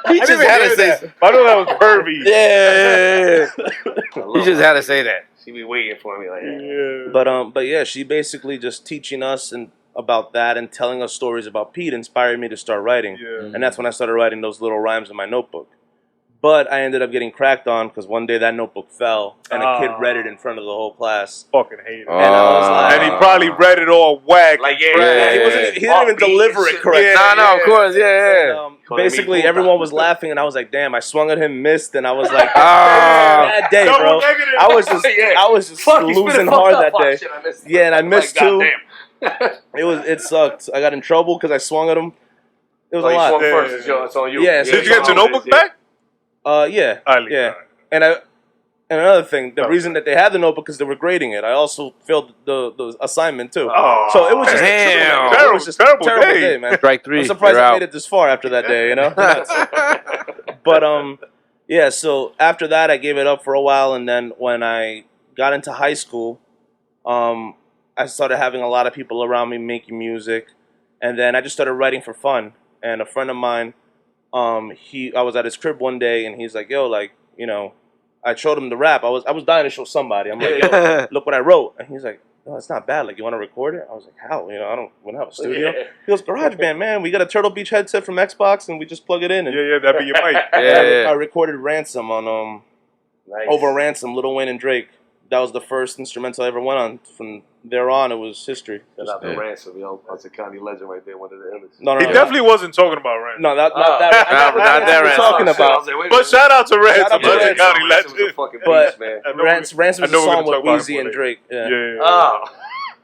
He just had to say. I know that was pervy. Yeah. I love He just her. had to say that. She be waiting for me like that. Yeah. But yeah, she basically just teaching us and about that and telling us stories about Pete inspired me to start writing. Yeah. And that's when I started writing those little rhymes in my notebook. But I ended up getting cracked on because one day that notebook fell and a kid read it in front of the whole class. Fucking hate it. And I was like- And he probably read it all whack. Like Yeah, he didn't even deliver it correctly. No, of course, And, yeah. basically, everyone was laughing, and I was like, "Damn!" I swung at him, missed, and I was like, Ah. "Bad day, Double bro." negative. I was just, Yeah. I was just Fuck, you spit losing it fucked hard up. that Fuck, day. shit, I missed. Yeah, and I missed like, too. goddamn. It sucked. I got in trouble because I swung at him. It was Oh, a you lot. swung Yeah. first. It's on you. Yeah, Did you get your notebook back? Yeah, Ali, yeah. God. And another thing, the Okay. reason that they had the notebook is they were grading it. I also failed the assignment too. Oh, So it was just damn. it was just a Terrible terrible day. day, man. Strike three. I'm surprised You're I out. made it this far after that day, But yeah. So after that, I gave it up for a while, and then when I got into high school, I started having a lot of people around me making music, and then I just started writing for fun. And a friend of mine, I was at his crib one day, and he's like, "Yo, like, I showed him the rap. I was dying to show somebody. I'm like, yo, look what I wrote. And he's like, no, it's not bad. Like, you want to record it? I was like, how? You know, we don't have a studio. He goes, GarageBand, man. We got a Turtle Beach headset from Xbox, and we just plug it in. And Yeah, that'd be your mic. I recorded Ransom on Nice. over Ransom, Lil Wayne and Drake. That was the first instrumental I ever went on. From there on, it was history. Shout out to Ransom, yo. Hudson County legend right there, one of the illest. No, He definitely wasn't talking about Ransom. No, not that. not that Ransom. Talking about. But shout out to Ransom, Shout out to Hudson Ransom. County Ransom's a legend. fucking But beast, man. Ransom is a song with Weezy and later. Drake. Yeah. Yeah. Oh.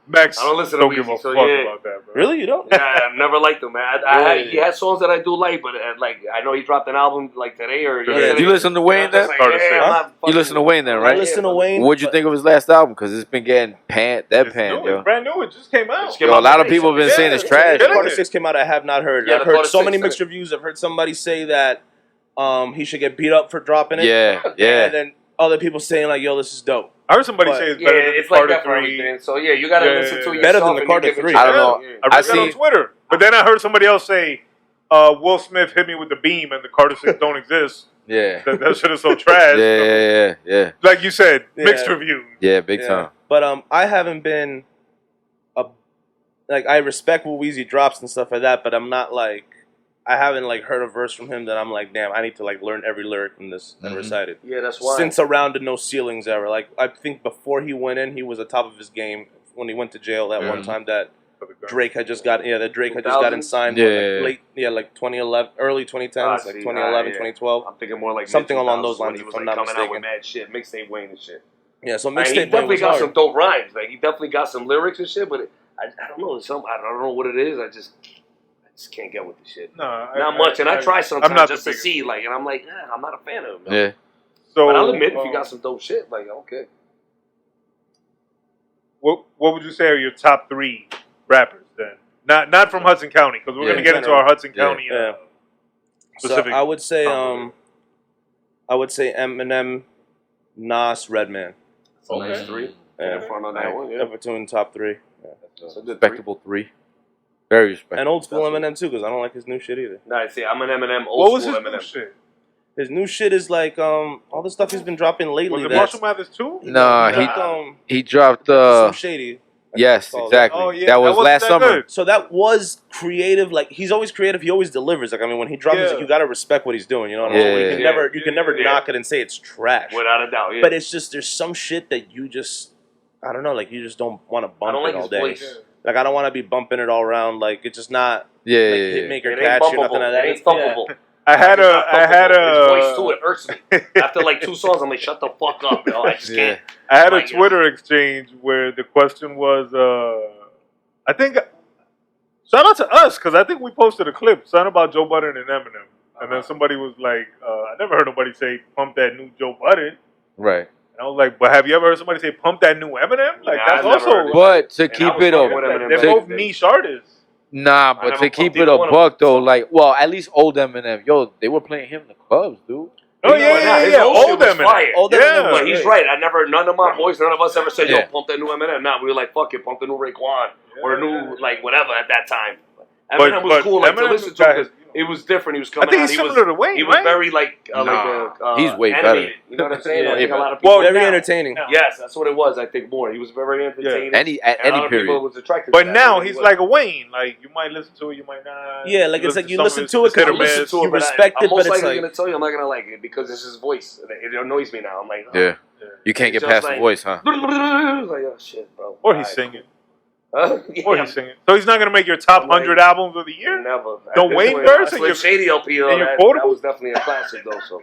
Max, I don't listen to don't give a Weezy, so fuck yeah. about that, bro. Really, you don't? Yeah, I've never liked him, man. He had songs that I do like, but like I know he dropped an album like today or yesterday. You listen to Wayne then? You listen to Wayne then, right? I listen to Wayne. What'd you think of his last album? Because it's been getting panned, It's yo. brand new. It just came out. Yo, a lot of people have been saying it's trash. Yeah. Carter 6 came out. I have not heard. Yeah, I've heard Carter so 6, many mixed reviews. I've heard somebody say that he should get beat up for dropping it. Yeah. And then other people saying like, "Yo, this is dope." I heard somebody But- say it's Yeah, better than it's the like Carter that for 3. everything. So yeah, you gotta listen to it Better yourself than the and Carter you give it 3. your I don't know. time. Yeah. I read that on Twitter. But then I heard somebody else say, Will Smith hit me with the beam and the Carter 6 don't exist. Yeah. That shit is so trash. Yeah. Like you said, Yeah. mixed reviews. Yeah, big time. But I haven't been I respect what Weezy drops and stuff like that, but I'm not like I haven't like heard a verse from him that I'm like, damn, I need to like learn every lyric from this and recite it. Yeah, that's why. Since around the No Ceilings era, like I think before he went in, he was at top of his game when he went to jail that one time that Drake had just got signed late like 2011 early 2010s like 2011 2012 I'm thinking more like something along those when lines he was if I'm like not coming out mistaken. with mad shit, mixtape Wayne and shit. Yeah, so He mixtape Wayne definitely was got hard. some dope rhymes. Like he definitely got some lyrics and shit, but I don't know. I don't know what it is. I just can't get with the shit. No, Not much. And I try sometimes just to biggest. see, like, and I'm like, I'm not a fan of him. Man. Yeah. So, But I'll admit, if you got some dope shit, like, okay. What would you say are your top 3 rappers then? Not from Hudson County, because we're Yeah, going to get into our Hudson County specific. So I would say Eminem, Nas, Redman. That's a nice 3. Yeah. Front on that one, yeah. Everton top 3. Yeah. That's a good Respectable 3. Very respectable. And old school Eminem too, because I don't like his new shit either. Nah, see, I'm an Eminem, What old was school his Eminem. new shit? His new shit is like all the stuff he's been dropping lately. Was it that's Marshall Mathers 2? Nah, he dropped some shady. yes, exactly. Oh, yeah, that was wasn't last that summer. good. So that was creative. Like he's always creative. He always delivers. Like I mean, when he drops music, you gotta respect what he's doing. You know what I mean? Yeah. You can never knock it and say it's trash. Without a doubt, yeah. But it's just there's some shit that you just I don't know. Like you just don't want to I bump don't like it all his day. voice. Like I don't want to be bumping it all around. Like it's just not Yeah, like yeah, yeah. hit maker It ain't catch or nothing bumpable. like that. It ain't thumpable. I had His voice too, it irks me. After like 2 songs, I'm like, shut the fuck up, yo. I just can't. I had a Like, Twitter exchange where the question was, I think, shout out to us, because I think we posted a clip, something about Joe Budden and Eminem. And then somebody was like, I never heard nobody say, pump that new Joe Budden. Right. And I was like, but have you ever heard somebody say, pump that new Eminem? Like, Yeah, that's I've never also, heard it. But to And I keep was it fucking a with Eminem they're back both in the day. niche artists. Nah, I but never to keep fucked it either a one of buck though, like, well, at least old Eminem, yo, they were playing him in the clubs, dude. Oh, You know what, nah, his yeah. old shit Old was Eminem. fire. Old Yeah. Eminem was But he's great. right. None of my boys, none of us ever said, yo, Yeah. pump that new Eminem. Nah, we were like, fuck it, pump the new Raekwon. Or a new, like, whatever at that time. But- Eminem was cool like, to Eminem listen to got- because it was different. He was I coming think out. he's similar to Wayne, He was right? very, like, He's way animated. better. You know what I'm saying? Yeah, I think a way lot of people... Well, Very now- entertaining. Yes, that's what it was, I think, more. He was very entertaining. At And a lot any of people period. was attracted But to that. now He he's was- like a Wayne. Like, you might listen to it, you might not. Yeah, like, it's like you some listen of to his it 'cause hit or you listen miss. to it, You but respect I'm it, but most it's likely like- going to tell you I'm not going to like it because it's his voice. It annoys me now. I'm like, oh. Yeah. You can't get Just past like- the voice, huh? Like, oh, shit, bro. Or he's Alright, singing. cool. Yeah. Or he's singing. So he's not going to make your top 100 albums of the year? Never. The At this Wayne point, verse and Slim your- Shady LP, though, and your that quotable? was definitely a classic, though. So.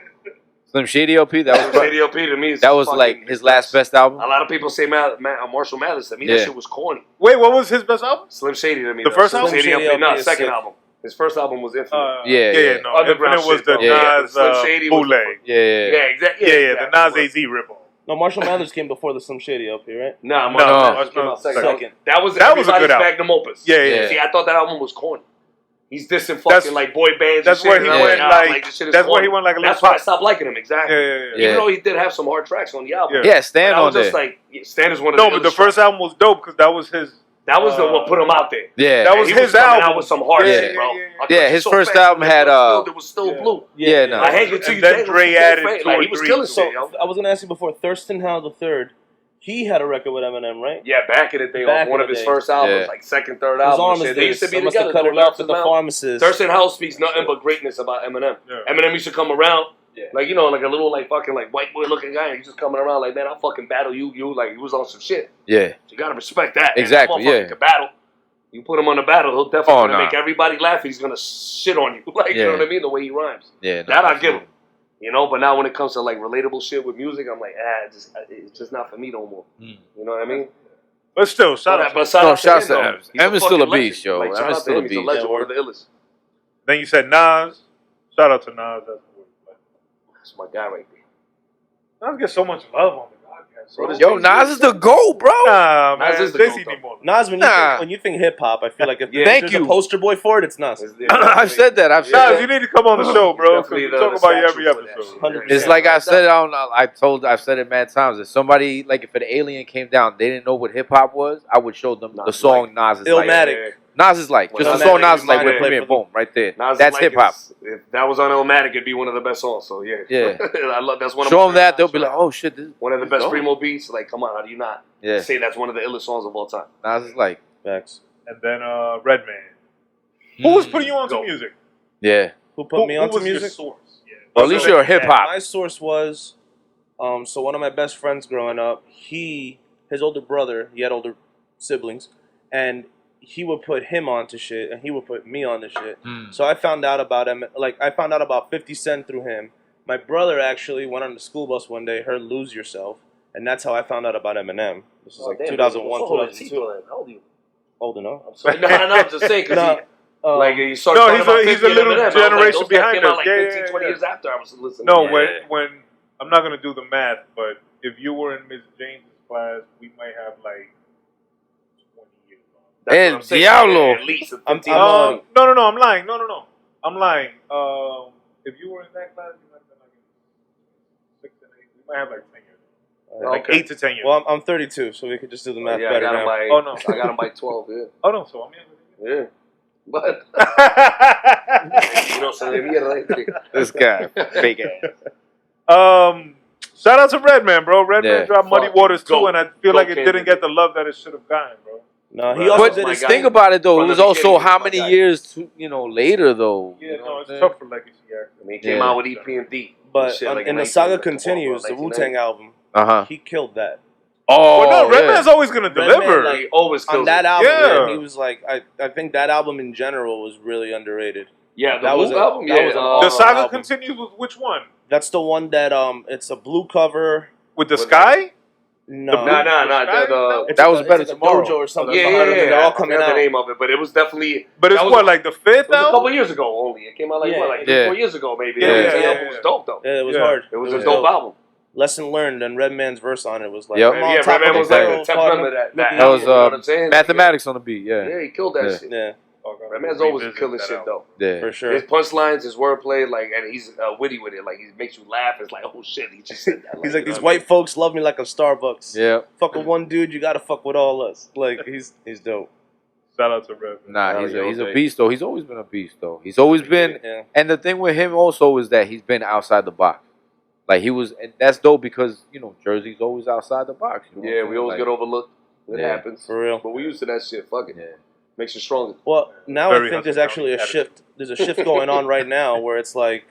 Slim Shady LP, that Slim was Shady LP to me is that was fucking- like his last best album. A lot of people say Marshall Mathers. To me, Yeah. that shit was corny. Wait, what was his best album? Slim Shady to me. The though. first Slim album? Shady Slim Shady LP, no, LP is second sick. album. His first album was Infinite. Yeah. No. Underground Infinite was shit, the though. Yeah. Nas Slim Shady was bootleg. Yeah. yeah, exactly. Yeah, the Nas AZ ripoff. No, Marshall Mathers came before the Slim Shady LP, right? Nah, No, Marshall no, Mathers came out second. second. That was That was a good everybody's album. magnum opus. Yeah. See, I thought that album was corny. He's dissing fucking That's- like boy bands. That's and where shit, he and I'm went nah, this shit is that's where corny. he went like a little That's why I pop. stopped liking him, exactly. Yeah. Even though he did have some hard tracks on the album. Yeah. Yeah, Stan But I on was there. just like, Stan is one of No, the but the illest first tracks. album was dope because that was his. That was the what put him out there. Yeah. That was He his coming album. out with some hard Yeah. shit, bro. Yeah. I Yeah, thought his so first fast, album man, had, it was still yeah. blue. Yeah, no. I hang it to And you, then Django, Dre full added fade. two Like, or he was three killing to shit, it. yo. I was gonna ask you before. Thurston Howell III. He had a record with Eminem, right? Yeah, back in the day, Back on one in of the his day. first albums, Yeah. like second, third It was album. on and his shit. They used to days. be I must have together. cut it doing out lyrics with the about- pharmacist. Thurston House speaks nothing but greatness about Eminem. Yeah. Eminem used to come around, Yeah. like, you know, like a little, like, fucking, like, white boy looking guy. And he's just coming around like, man, I'll fucking battle you. Like, he was on some shit. Yeah. You gotta respect that. Exactly, And that motherfucker yeah. can battle. You put him on the battle, he'll definitely Oh, gonna make everybody laugh. He's gonna shit on you. Like, you know Yeah. what I mean? The way he rhymes. Yeah. That I give him. You know, but now when it comes to, like, relatable shit with music, I'm like, it's just not for me no more. Mm. You know what I mean? But still, shout out. But shout out to shouts him, to though. Em. He's Em is fucking still a legend. beast, yo. Like, Em shout is out to still a him. He's a beast. legend, Yeah, one of the illest. Then you said Nas. Shout out to Nas. That's my guy right there. Nas gets so much love on the podcast. Bro, this Yo, Nas is the GOAT, bro. Nah, man. Nas is the JC GOAT, need more. Nas, when you think hip hop, I feel like if Yeah. Thank there's you. a poster boy for it, it's Nas. I've said that. I've said Nas, you that. need to come on the show, bro. 'Cause Definitely we talk about you every statue for that episode. shit. 100%. It's like I said. I've said it mad times. If somebody, like, if an alien came down, they didn't know what hip hop was, I would show them the Nas song Nas is like. Illmatic. Nas is like just the Illmatic song Nas is is like mine, with yeah. Premier. Boom, right there. Nas is That's like hip hop. If that was on Illmatic, it'd be one of the best songs. So yeah, Yeah. I love that's one. Show of them my that, they'll favorites. be like, oh shit, this is one of the best dope. primo beats. Like, come on, how do you not Yeah, say that's one of the illest songs of all time? Nas is like, Facts. And then Redman. Who was putting you onto Go. music? Who yeah. Who put me onto was your music? source? Yeah. Well, at least you're a hip hop. My source was, so one of my best friends growing up, his older brother, he had older siblings, and he would put him onto shit, and he would put me onto shit. So I found out about him, like I found out about 50 Cent through him. My brother actually went on the school bus one day, heard "Lose Yourself," and that's how I found out about Eminem. This is like 2001, 2002. How old are you? Old enough. No, I'm just saying because No, like you started No, talking he's about a 50 and little Eminem. I was generation like, those guys behind came out us. like Yeah, 15, yeah, 20 yeah. years after I was listening. No, Yeah. when I'm not gonna do the math, but if you were in Miss James' class, we might have like 20 years on. That's El what I'm saying. Diablo. At least a I'm 15 lying. No, I'm lying. No, I'm lying. If you were in that class, you might have been like 6 and 8. We might have like 10 years. Like Okay. 8 to 10 years. Well, I'm 32, so we could just do the math Yeah, I better got him now. by. Oh, no. I got him by 12. Yeah, Oh no, so I'm yeah. But you know, so de mierda. This guy, fake ass. Shout out to Redman, bro. Redman Yeah. dropped Muddy Fucking Waters too, go. and I feel Go like it Candy. didn't get the love that it should have gotten, bro. No, he But also But did my his guy. think about it though. From It was the also beginning, how my many guy. years, later though. Yeah, You know no, what it's I'm tough for legacy I actually. mean, he came Yeah. out with EPMD. But Shit, like in in the saga 1990, continues, the 1990. Wu-Tang album, Uh-huh. he killed that. Oh, Well, no, yeah. Redman's always gonna Redman, deliver. like, He always kills On that it. album, Yeah. man, he was like, I think that album in general was really underrated. Yeah, the that was Wu a- album. that Yeah, was an the awesome saga album. continues with which one? That's the one that it's a blue cover. With the With sky? No, Nah. It's That like was it's Better like a Tomorrow. dojo or something. Yeah, behind him, and they're all I coming forgot out. the name of it, but it was definitely. But it's that was what, a- like the fifth It was a couple album? years ago only. It came out like Yeah. what, like Yeah. 4 years ago maybe. Yeah, The yeah, Wu-Tang yeah, album yeah. was dope though. Yeah, it was Yeah. hard. It was a dope. dope album. Lesson learned, and Redman's verse on it was like, Yep. I'm on Yeah, top Redman of was the like world, the 10th fucking member of that. looking That out. was You know what I'm saying? mathematics on the beat. Yeah. Yeah, he killed that Yeah. shit. Yeah, Redman's always killing shit though. Yeah. for sure. His punchlines, his wordplay, like, and he's witty with it. Like, he makes you laugh. It's like, oh shit, he just said that. He's you like, know these what I white folks love me like a Starbucks. Yeah. Fuck with one dude, you gotta fuck with all us. Like, he's dope. Shout out to Redman. Nah, he's Yeah, a okay. beast though. He's always been a beast though. He's always been, Yeah. and the thing with him also is that he's been outside the box. Like he was, and that's dope because Jersey's always outside the box. You know what Yeah, I'm we saying? always Like, get overlooked. It Yeah. happens. For real. But we used to that shit. Fuck it. Yeah. Makes you stronger. Well, now Very I think there's Hudson actually a County shift. There's a shift going on right now where it's like,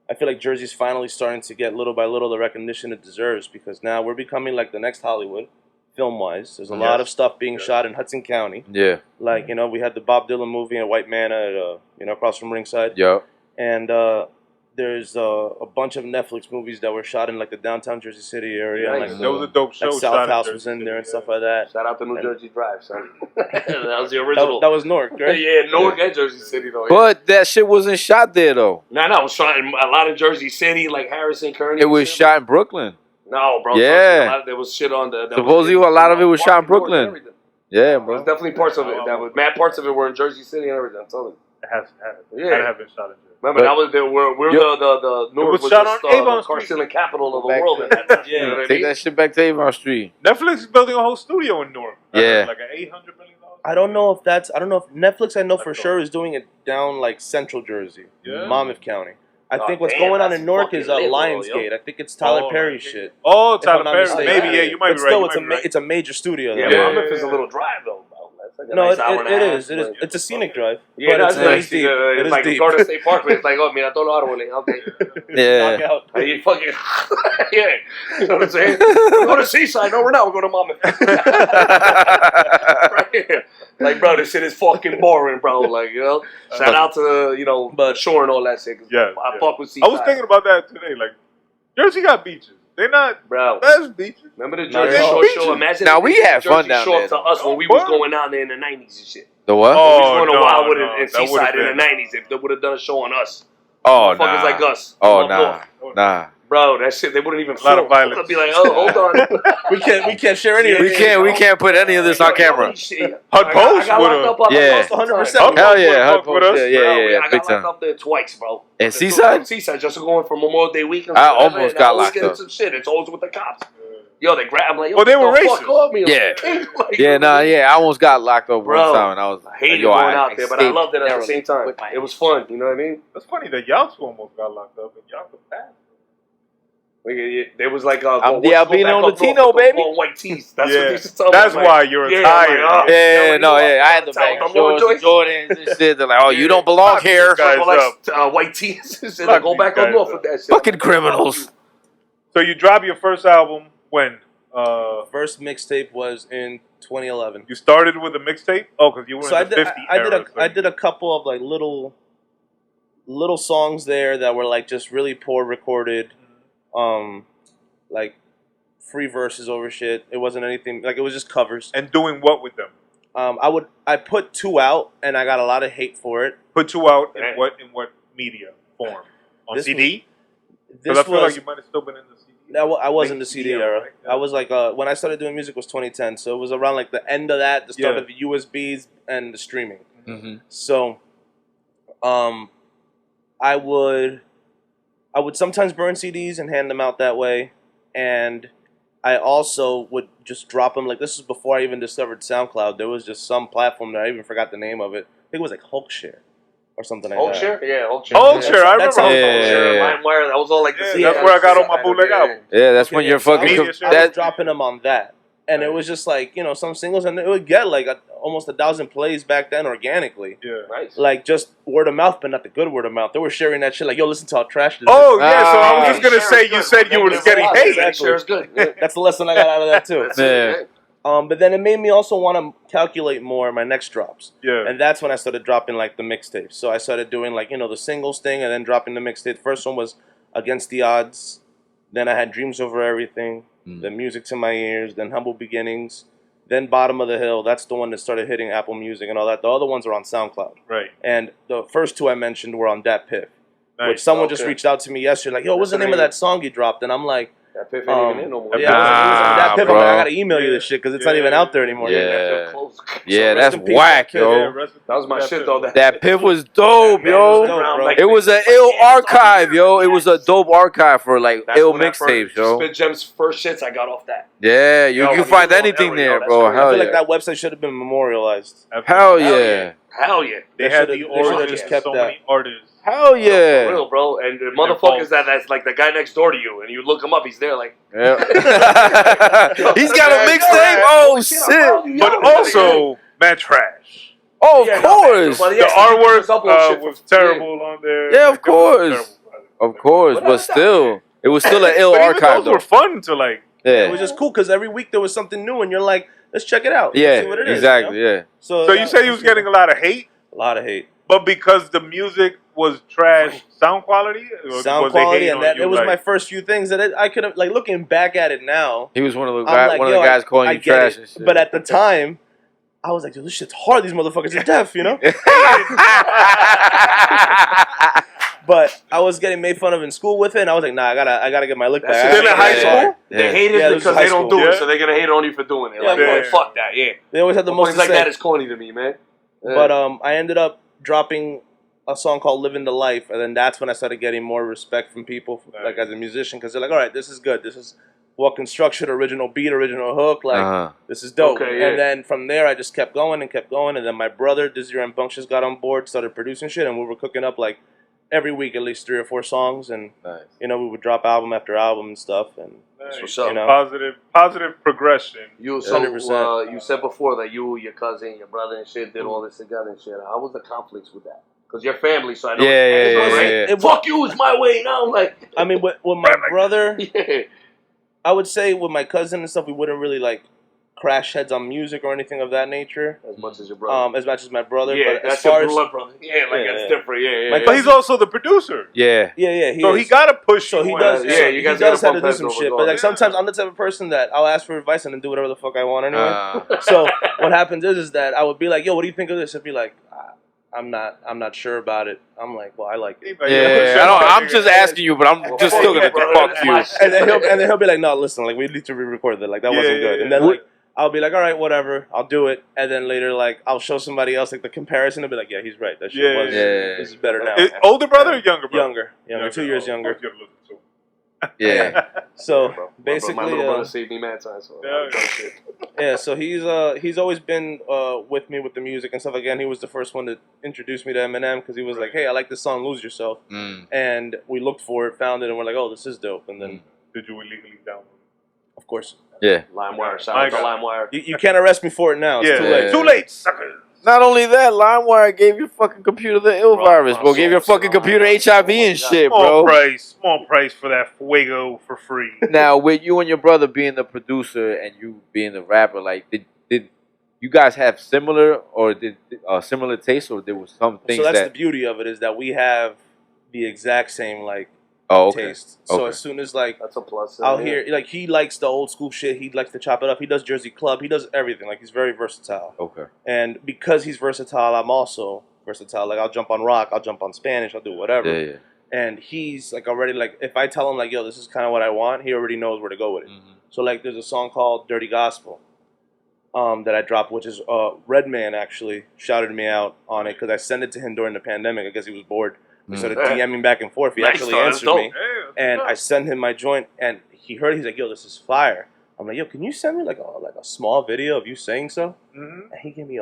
I feel like Jersey's finally starting to get little by little the recognition it deserves because now we're becoming like the next Hollywood, film-wise. There's a lot of stuff being shot in Hudson County. Yeah. Like, we had the Bob Dylan movie in White Manor, across from Ringside. Yeah. And there's a bunch of Netflix movies that were shot in like the downtown Jersey City area. Nice. And, That was a dope show. like shot South in House Jersey was in City, there and yeah. stuff like that. Shout out to New And- Jersey Drive, son. that was the That, original. that was Newark, right? Yeah, Newark and Jersey City, though. But that shit wasn't shot there though. No, it was shot in a lot of Jersey City, like Harrison, Kearney. It was shot in Brooklyn. No, bro. Yeah. There was shit on the. Supposedly a lot of it was shot in Park and Brooklyn. everything. Yeah, There's bro. definitely parts of it. That was mad parts of it were in Jersey City and everything. I'm telling you. It has Yeah. had to have been shot in Jersey. Remember, But- that was we're the Newark was was shot just, on Avon the car Street. stealing capital of the Back world. then. At that time, Yeah. you know what I Take mean? that shit back to Avon Street. Netflix is building a whole studio in Newark. Yeah. Like an $800 million. I don't know if Netflix, I know for That's sure is doing it down like Central Jersey, Yeah. Monmouth County. I think what's damn, going on that's in Newark is fucking lit, bro, Lionsgate. yo. I think it's Tyler Oh, Perry Lionsgate. shit. Oh, If Tyler I'm not Perry. mistaken. Maybe, yeah, you might But be still, right. You might be right. it's a major studio. Yeah, though. Monmouth is a little drive though, bro. That's like a No, nice hour and a half. it is. It's a scenic drive. Yeah, but that's it's nice. deep. It's It is like deep. Garden State Parkway. It's like, oh, mira, todo lo árbol. Okay. Yeah. Knock out. Are you fucking, yeah. You know what I'm saying? We're going to Seaside. No, we're not. We're going to Monmouth. Right here. Like, bro, this shit is fucking boring, bro. Like, you know, shout out to, you know, But- Shore and all that shit. 'Cause Yeah, I yeah. fuck with Seaside. I was thinking about that today. Like, Jersey got beaches. They're not Bro, best beaches. remember the Not Jersey at all. Shore show? Imagine Now, if we they did had the fun Jersey down Shore there, to us when we What? was going down there in the 90s and shit. The what? We Oh, was going to no, Wildwood no, and that would've Seaside in been- the 90s if they would have done a show on us. Oh, Motherfuckers nah. like us. Oh, Up nah. north. Nah. Bro, that shit, they wouldn't even A lot of film. violence. They'd be like, oh, hold on. We can't share any of We this. can't put any of this on camera. HudPost HudPost Yeah. 100%. Hell yeah, Fuck with HudPost. us. Yeah, yeah, I big got locked time. up there twice, bro. In Seaside? Seaside, just going for Memorial Day weekend. I almost got locked getting up. some shit. It's always with the cops. Yo, they grab. I'm like, yo, Oh, they were what the fuck racist. off me? Yeah. Like, Yeah, nah, yeah. I almost got locked up Bro, one time, and I was I like, hated yo, going out there, but I escaped loved it at the narrowly same time. with my It was fun, you know what I mean? That's funny that Yalt's almost got locked up and Yalta passed. There was like I'm once the you go albino back up north Latino, with those baby. long white tees. That's Yeah. what they used to tell me. That's I'm like, why you're yeah, tired. I'm like, Yeah, no, yeah. I had the Tell bag them, of shorts, Joyce. the Jordans and shit. They're like, oh, you Yeah. don't belong Fuck here. this guy. All that white tees. and shit. Fuck Go these back up guys north up. with that shit. Fucking criminals. So you drop your first album when? First mixtape was in 2011. You started with a mixtape? Oh, because you were So in the 50 era. I did a couple of like little songs there that were like just really poor recorded, like free verses over shit. It wasn't anything like, it was just covers. And doing what with them? I put 2 out and I got a lot of hate for it. Put you out in Right. what media form? On This CD? This Because I feel was like you might have still been in the CD. I was in the Late CD CD era. right? Yeah. I was like when I started doing music was 2010, so it was around like the end of that, the start Yeah. of the USBs and the streaming. Mm-hmm. So, I would sometimes burn CDs and hand them out that way, and I also would just drop them. Like, this was before I even discovered SoundCloud. There was just some platform that I even forgot the name of it. I think it was like Hulkshare or something like that. Hulkshare? Yeah, Hulkshare. Hulkshare, I That's remember how- Hulkshare. Yeah. LimeWire, that was all like the Yeah, that's where I got all my bootleg albums. Yeah, that's when you're so I fucking. was- I was That, dropping them on that. And it was just like, some singles, and it would get like almost 1,000 plays back then organically. Yeah. Nice. Like just word of mouth, but not the good word of mouth. They were sharing that shit like, yo, listen to how trash this Oh, is. yeah, so I was Ah. just going to say, you said you were getting hate. Share's good. Yeah. That's the lesson I got out of that too. That's it, Yeah. But then it made me also want to calculate more my next drops. Yeah. And that's when I started dropping like the mixtapes. So I started doing like, the singles thing and then dropping the mixtape. The first one was Against the Odds. Then I had Dreams Over Everything. Then Music to My Ears. Then Humble Beginnings. Then Bottom of the Hill. That's the one that started hitting Apple Music and all that. The other ones are on SoundCloud. Right. And the first 2 I mentioned were on Dat Piff. Nice. Which someone just Okay. reached out to me yesterday. Like, yo, what's the name of that song you dropped? And I'm like, That Piff ain't even in no more. yeah, it was on Dat Piff. I'm bro. like, I gotta email you this shit because it's not even out there anymore. Yeah. Close. yeah, rest that's in peace, whack, that yo. Yeah, rest in That was my peace, shit, though. That Piff was dope, Man, yo. was around, bro. like, It was an like, ill yeah, archive, yo. It was a dope archive for like That's ill when that mixtapes, first- yo. Spit Gem's first shits, I got off that. Yeah, you Yo, can you find go anything ever, there, yo, that's bro. crazy. I Hell feel yeah. like that website should have been memorialized. Hell Hell yeah. Hell yeah. They had the should've origins just of kept so that. many artists. Hell For yeah. real, bro. And the They're motherfuckers false. that's like the guy next door to you, and you look him up, he's there like, Yeah. He's got a mixtape? Oh, shit. But also, man, trash. Oh, of Yeah, no, course. but The yeah, artwork just upload shit was for- terrible on there. Yeah, of Like, it was course. terrible. Of course, but still, it was still an ill But even archive, those were though. fun to like. It was Yeah. just cool because every week there was something new, and you're like, let's check it out. Let's Yeah, see what it is, exactly, you know? yeah. So So you said you was getting a lot of hate, a lot of hate. but because the music was trash sound quality? Or Sound was they quality, hating and on that you, it was like- my first few things that I could have, like, looking back at it now, He was one of the I'm guys, like, one of yo, the guys calling I you get trash it. and shit. But at the time, I was like, dude, this shit's hard. These motherfuckers are deaf, you know? But I was getting made fun of in school with it, and I was like, nah, I gotta get my lick back. That's I still gotta in high get it. school? Yeah. They hate it Yeah, this because was they high don't do school. it, so they're gonna hate on you for doing it. Yeah, Like, of course. fuck that, yeah. They always had the most Things to like say. that is corny to me, man. Yeah. But I ended up dropping a song called "Living the Life," and then that's when I started getting more respect from people, like as a musician, because they're like, "All right, this is good. This is well constructed, original beat, original hook. Like this is dope." Okay, yeah. And then from there, I just kept going and kept going. And then my brother Dizzy Rambunctious got on board, started producing shit, and we were cooking up like every week at least 3 or 4 songs, and Nice. you know we would drop album after album and stuff, and Nice. what's up. you know. Positive progression. You 100%. you said before that you, your cousin, your brother, and shit did all this together and shit. How was the conflicts with that? Because you're family, so I know. Yeah. Fuck you, it's my way now. Like, I mean, with my brother, yeah. I would say with my cousin and stuff, we wouldn't really like crash heads on music or anything of that nature. As much as your brother. As much as my brother, Yeah, but that's as far your as blood brother. Yeah, like it's different. Yeah. My But he's also the producer. Yeah. yeah, So he got to push. So he you does. in. Yeah, Yeah, you he guys does gotta have to bump do some heads shit. over But like God. sometimes I'm the type of person that I'll ask for advice and then do whatever the fuck I want anyway. Uh, So what happens is that I would be like, "Yo, what do you think of this?" I'd be like, "I'm not sure about it." I'm like, "Well, I like it." I'm just asking you, but I'm just still gonna fuck you. And then he'll be like, "No, listen, like we need to re-record that. Like that wasn't good." And then like I'll be like, "All right, whatever, I'll do it." And then later, like I'll show somebody else like the comparison. They'll be like, "Yeah, he's right. That shit was. This is better now." Older brother or younger brother? Younger, 2 years younger. Yeah. So Bro, basically, my little brother saved me mad times. So yeah. So he's always been with me with the music and stuff. Again, he was the first one to introduce me to Eminem because he was like, "Hey, I like this song, Lose Yourself," and we looked for it, found it, and we're like, "Oh, this is dope." And then, Did you illegally download it? of course, Yeah. LimeWire, shout out to LimeWire. you can't arrest me for it now. It's too late. Too late, sucker. Not only that, LimeWire gave your fucking computer the ill virus, bro. Gave your fucking computer HIV and shit, bro. Small price for that fuego for free. Now, with you and your brother being the producer and you being the rapper, like, did you guys have similar similar tastes, or there was some things So that's that? the beauty of it is that we have the exact same like taste. So as soon as like That's a plus. I'll hear like he likes the old school shit. He likes to chop it up. He does Jersey Club. He does everything. Like he's very versatile. Okay. And because he's versatile, I'm also versatile. Like I'll jump on rock. I'll jump on Spanish. I'll do whatever. Yeah. And he's like already like if I tell him like yo this is kind of what I want, he already knows where to go with it. So like there's a song called Dirty Gospel that I dropped, which is Redman actually shouted me out on it because I sent it to him during the pandemic. I guess he was bored. We started DMing back and forth. He actually answered me, and I sent him my joint, and he heard it. He's like, "Yo, this is fire." I'm like, "Yo, can you send me like a small video of you saying so?" And he gave me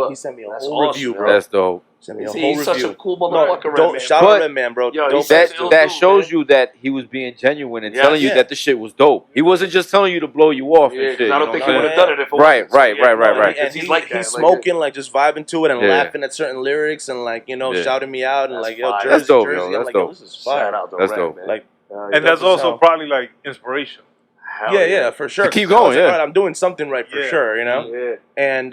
he sent me a whole review, bro. That's dope. Sent me a whole He's review. such a cool motherfucker, Don't shout out Redman, bro. Yo, That shows you that he was being genuine and telling you that the shit was dope. He wasn't just telling you to blow you off and shit. I don't think he would have done it if it wasn't. Right. And he's like that. He's smoking, like just vibing to it and laughing at certain lyrics and like shouting me out and like yo, Jersey, that's dope, Jersey. yo. I'm That's like, dope. yo, this is fire. That's dope. Like, and that's also probably like inspiration. Yeah, for sure. To keep going, like, right, I'm doing something right for sure, you know? Yeah. And,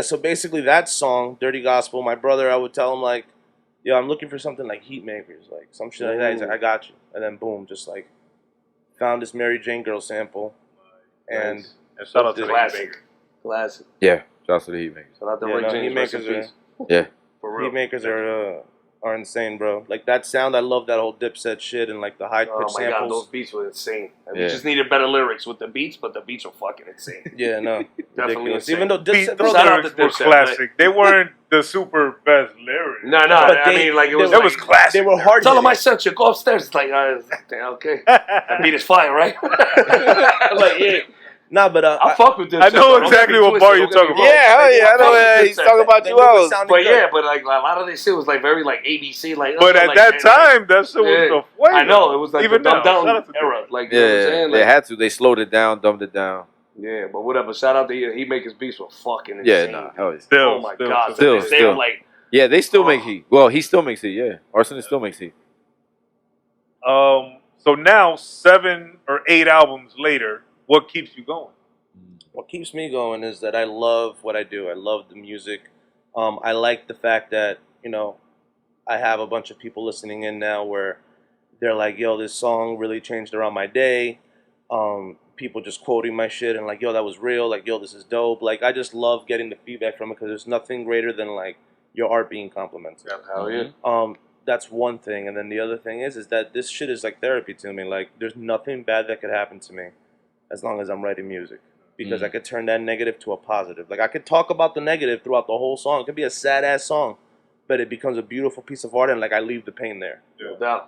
so basically that song, Dirty Gospel, my brother, I would tell him, like, yo, I'm looking for something like Heat Makers, like some shit like that. He's like, I got you. And then, boom, just like found this Mary Jane Girl sample. And shout out to the Classic. Yeah, shout out to the Heat Makers. Shout out to Ray James. Heat Makers For real. Heat Makers are insane, bro. Like that sound, I love that whole Dipset shit and like the high pitch samples. Oh my god, those beats were insane. We just needed better lyrics with the beats, but the beats were fucking insane. Yeah, no, Definitely insane. Even though Dipset, those lyrics were classic. They weren't the super best lyrics. No, I mean like it was classic. They were hard. Tell him I sent you. Go upstairs. It's like, okay, that beat is fire, right? Like, yeah. Nah, but I fuck with this. I know exactly what bar you're talking about. Yeah, I know. He's talking about you out. But yeah, but like a lot of this shit was like very like ABC, like. But at that time, that shit was the way. I know it was like even the dumbed down era. Like, you know what I'm saying? They had to. They slowed it down, dumbed it down. Yeah, but whatever. Shout out to He Make His beats were fucking insane. Yeah, no, oh my god, still. They were like. Yeah, they still make heat. Well, he still makes heat. Yeah, Arsonist still makes heat. So now 7 or 8 albums later, what keeps you going? What keeps me going is that I love what I do. I love the music. I like the fact that, I have a bunch of people listening in now where they're like, yo, this song really changed around my day. People just quoting my shit and like, yo, that was real. Like, yo, this is dope. Like, I just love getting the feedback from it because there's nothing greater than like your art being complimented. Hell yeah. That's one thing. And then the other thing is that this shit is like therapy to me. Like, there's nothing bad that could happen to me as long as I'm writing music. Because I could turn that negative to a positive. Like, I could talk about the negative throughout the whole song. It could be a sad-ass song, but it becomes a beautiful piece of art, and, like, I leave the pain there. Yeah.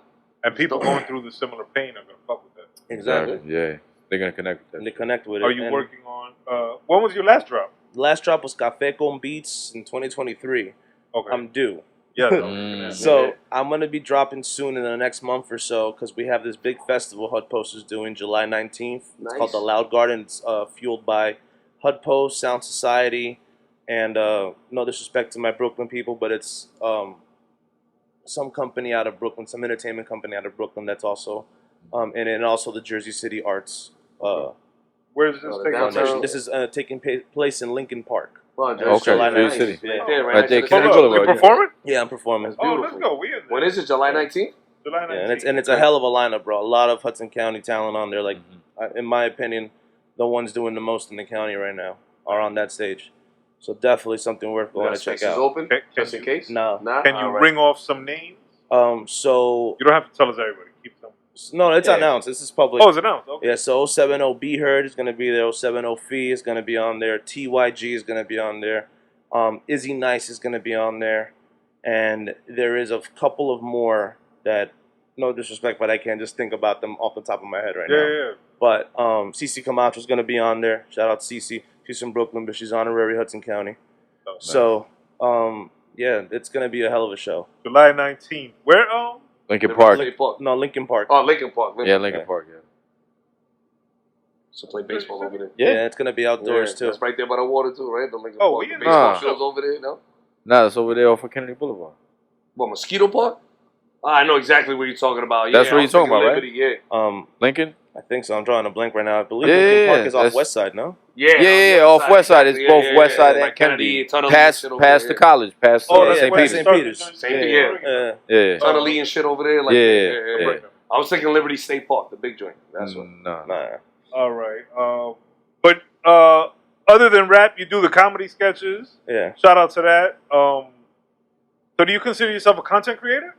And people going through the similar pain are going to fuck with that. Exactly. Yeah. They're going to connect with that. And they connect with it. Are you working on... when was your last drop? The last drop was Café con Beats in 2023. Okay. I'm due. Yeah. So I'm gonna be dropping soon in the next month or so because we have this big festival HudPost is doing July 19th. It's called the Loud Garden. It's fueled by HudPost, Sound Society, and no disrespect to my Brooklyn people, but it's some company out of Brooklyn, some entertainment company out of Brooklyn that's also and also the Jersey City Arts. Where is this taking place? This is taking place in Lincoln Park. Okay, July Jersey 19th. City. Right there, Right there, next to the Kennedy Capitol. Boulevard. You're performing? Yeah, I'm performing. Oh, let's go. We in there. When is it? July 19th? July 19th. Yeah, and it's a hell of a lineup, bro. A lot of Hudson County talent on there. Like, in my opinion, the ones doing the most in the county right now are on that stage. So definitely something worth going to check Spaces out. open, Can just in case. No. Nah? Can you All right. ring off some names? So You don't have to tell us everybody. Keep some. no, it's announced. This is public. Oh, it's announced. Okay. Yeah, so 070 Be Heard is going to be there. 070 Fee is going to be on there. TYG is going to be on there. Izzy Nice is going to be on there. And there is a couple of more that, no disrespect, but I can't just think about them off the top of my head right now. Yeah. But Cece Camacho is going to be on there. Shout out to Cece. She's from Brooklyn, but she's honorary Hudson County. Oh, nice. So, yeah, it's going to be a hell of a show. July 19th. Where? Lincoln Park. No, Lincoln Park. Oh, Lincoln Park. Yeah, Lincoln Park. Yeah. So play baseball over there. Yeah, it's going to be outdoors, too. That's right there by the water too, right? The Lincoln Oh, Park. we The in baseball there. fields over there, no? Nah, it's over there off of Kennedy Boulevard. What, Mosquito Park? I know exactly what you're talking about. That's yeah, what I you're was talking thinking about, Liberty, right? Yeah. Lincoln? I think so. I'm drawing a blank right now. I believe Yeah, Lincoln Park yeah, is off that's- West Side, no? Yeah, Off West Side. It's exactly. both Yeah, West Side and like Kennedy. Tunnel Past shit over the there. college, past Oh, that's St. where Peter's. St. Peter's. Same thing, yeah. Yeah. Tunnel and shit over there. Like, Yeah. I was thinking Liberty State Park, the big joint. That's what. No. Nah. All right. But other than rap, you do the comedy sketches. Yeah. Shout out to that. So do you consider yourself a content creator?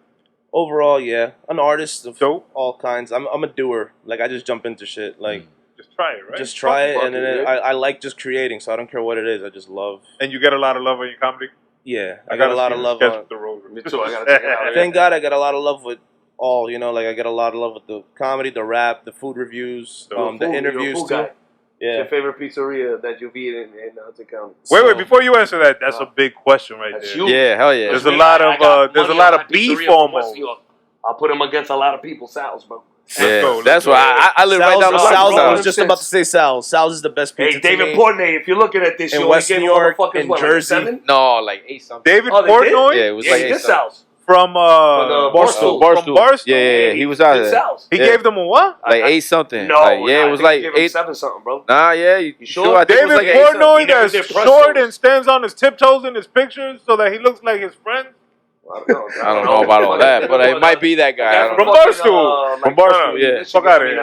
Overall, yeah. An artist of Dope. all kinds. I'm a doer. Like, I just jump into shit. Like, Just try it, right? just try it. Fuck And then it, yeah. I like just creating, so I don't care what it is. I just love. And you get a lot of love on your comedy? Yeah. I got a lot of love sketch on. with the road. Me too. I gotta check it out. Thank God I got a lot of love with all, you know, like I get a lot of love with the comedy, the rap, the food reviews, the interviews too. What's Yeah. your favorite pizzeria that you've eaten in Hudson County? Wait, before you answer that, that's a big question right That's there. huge. Yeah, hell yeah. There's a lot of beef almost. I'll put him against a lot of people's Sal's, bro. Yeah, go, let's that's go. why I live right down the Sal's- block. Sal's, from I was Sal's. just about to say Sal's. Sal's is the best pizza. Hey, David to me. Portnoy, if you're looking at this, In you West only New gave York, motherfuckers, in what, Jersey. like 7? No, like 8 something. David Oh, they did? Portnoy? Yeah, it was Yeah, like he 8 did something. Sal's. From Barstool. From Barstool? Yeah, he was out Did there. Sal's. He Yeah. gave them a what? Like 8 something. No, Like, yeah, it was like Give him 8. 7 something, bro. Nah, yeah, you sure? I think it David was like 8 something. Portnoy He never that's did press short those. and stands on his tiptoes in his pictures so that he looks like his friend? I I don't know about all that, but it might be that guy. I don't From know. Barstool. From Barstool, yeah. Fuck out of here.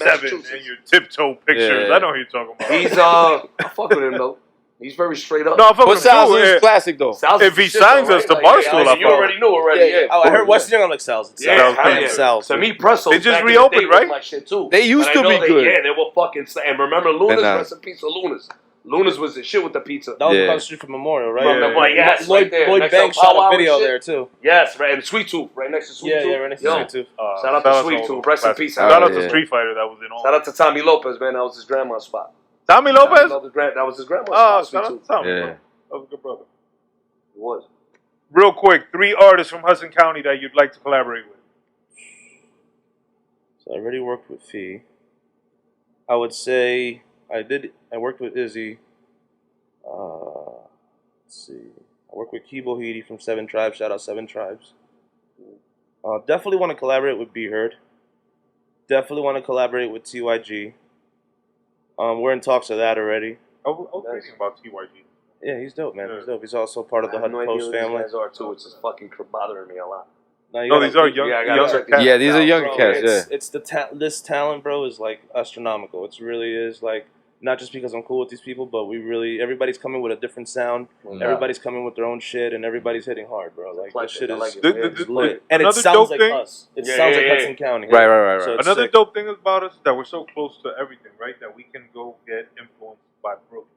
Massachusetts. 7 in your tiptoe pictures. Yeah. I know who you're talking about. He's I fuck with him though. He's very straight up. No, I fuck But with him Sal's too. is Yeah. classic though. Sal's If he is shit, signs though, us to right? Barstool, I you fuck. already knew already. Yeah. Oh, I heard West Young. I'm like Sal's. It's Yeah, Sal's. hell yeah. yeah. Sal's. To me, Pressos They just back in the reopened, day was right? my shit too. They used But to I know be good. Yeah, they were fucking. And remember Luna's? Nah. Rest in peace to Luna's. Luna's was the shit with the pizza. That was Yeah. across the street from Memorial, right? From the boy, yes, Lloyd, right there. Lloyd Next to Banks Pow shot Wow a video and shit. there too. Yes, right, and Sweet Tooth, right next to Sweet Tooth. Yeah, right next to Yo, Sweet Tooth. Shout out to Sweet Tooth. Rest in peace. Shout out yeah. to Street Fighter that was in all. Shout out to Tommy Lopez, man. That was his grandma's spot. Tommy Lopez? That was his grandma's Oh, spot. Sweet shout out Tooth. to Tommy. Yeah. That was a good brother. It was. Real quick, 3 artists from Hudson County that you'd like to collaborate with. So I already worked with Fee. I would say I worked with Izzy. Let's see. I worked with Kibo Hidi from 7 Tribes. Shout out 7 Tribes. Definitely want to collaborate with Be Heard. Definitely want to collaborate with TYG. We're in talks of that already. I was thinking about TYG. Yeah, he's dope, man. Yeah. He's dope. He's also part of the I have no idea HudPost who family. these guys are too. It's just fucking bothering me a lot. Now, you No, gotta- these are young, Yeah, I gotta younger check these cats. Yeah, these are younger Bro, cats, yeah. it's this talent, bro, is like astronomical. It really is like not just because I'm cool with these people, but everybody's coming with a different sound. Everybody's coming with their own shit, and everybody's hitting hard, bro. Like this shit I is like it. is lit, and it Another sounds dope like thing- us. It Yeah, sounds like yeah, Hudson County. Right. So it's Another sick. dope thing about us is that we're so close to everything, right? That we can go get influenced by Brooklyn.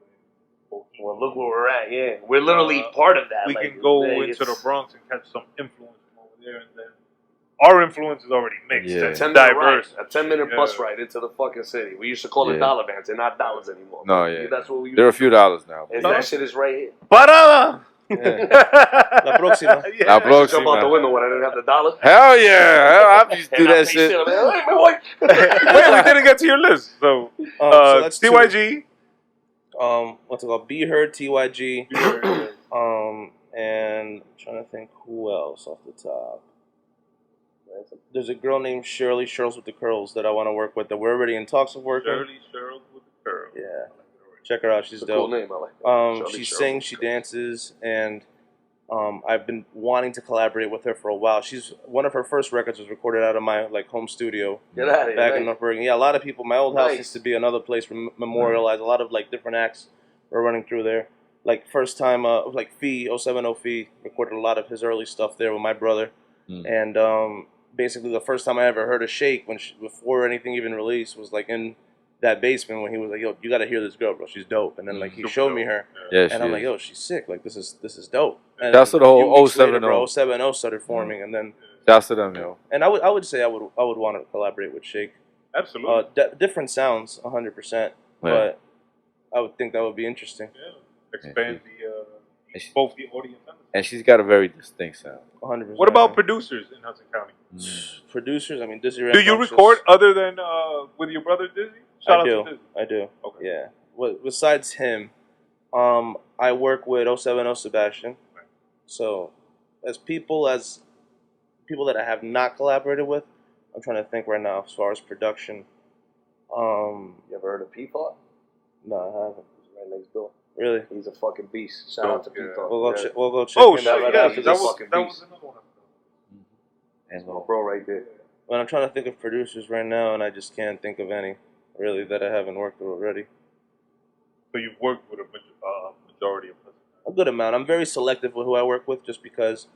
Well, look where we're at. Yeah, we're literally part of that. We like, can go yeah, into the it's Bronx and catch some influence from over there, and then our influence is already mixed Yeah. and 10-minute diverse. ride, a 10-minute Yeah. bus ride into the fucking city. We used to call it Yeah. dollar vans. They're not dollars anymore. No, yeah. That's what we used There are a to few do. dollars now. And that shit is right here. Parada! La próxima. Yeah. La I jump out the próxima. window when I didn't have the dollar. Hell yeah. I used to do And I that pay shit. I'm like, hey, my boy. Wait, we didn't get to your list. So, So that's two. TYG. What's it called? Be Heard, TYG. And I'm trying to think who else off the top. There's a girl named Shirley, Shirls with the Curls, that I want to work with. That we're already in talks of working. Shirley Sherrill with the curl. Yeah, check her out. She's It's a cool dope. name, I like that. She Shirley sings, she dances, and I've been wanting to collaborate with her for a while. She's one of her first records was recorded out of my home studio Get out of here. back in nice. North Bergen. Yeah, a lot of people. My old house Nice. used to be another place for memorialized. A lot of different acts were running through there. Like first time, Fee 070 Fee recorded a lot of his early stuff there with my brother, and basically the first time I ever heard a Shake before anything even released was in that basement when he was like, "Yo, you got to hear this girl, bro. She's dope." And then he showed me her, Yeah, and I'm like, "Yo, she's sick. This is dope." And That's what the whole a few weeks later, 070 bro, 070 started forming, and then Shouts to them, yo. and I would say I would want to collaborate with Shake. Absolutely. Different sounds, 100%, but I would think that would be interesting. Yeah. Expand she- both the audience and the And she's got a very distinct sound. 100%. What about producers in Hudson County? producers? I mean, Dizzy Do you Rambunctious. record other than with your brother Dizzy? Shout out to Dizzy. I do. Okay. Yeah. Besides him, I work with 070 Sebastian. Right. So, as people that I have not collaborated with, I'm trying to think right now as far as production. You ever heard of P-Thought? No, I haven't. He's right next door. Really? He's a fucking beast. Shout out to Yeah. P-Thought. We'll go check Oh him shit! out right Yeah, after he's that a this. was fucking that beast. was another one. And Oh, bro, right there. But I'm trying to think of producers right now, and I just can't think of any really that I haven't worked with already. So you've worked with a majority of Hudson County. A good amount. I'm very selective with who I work with, just because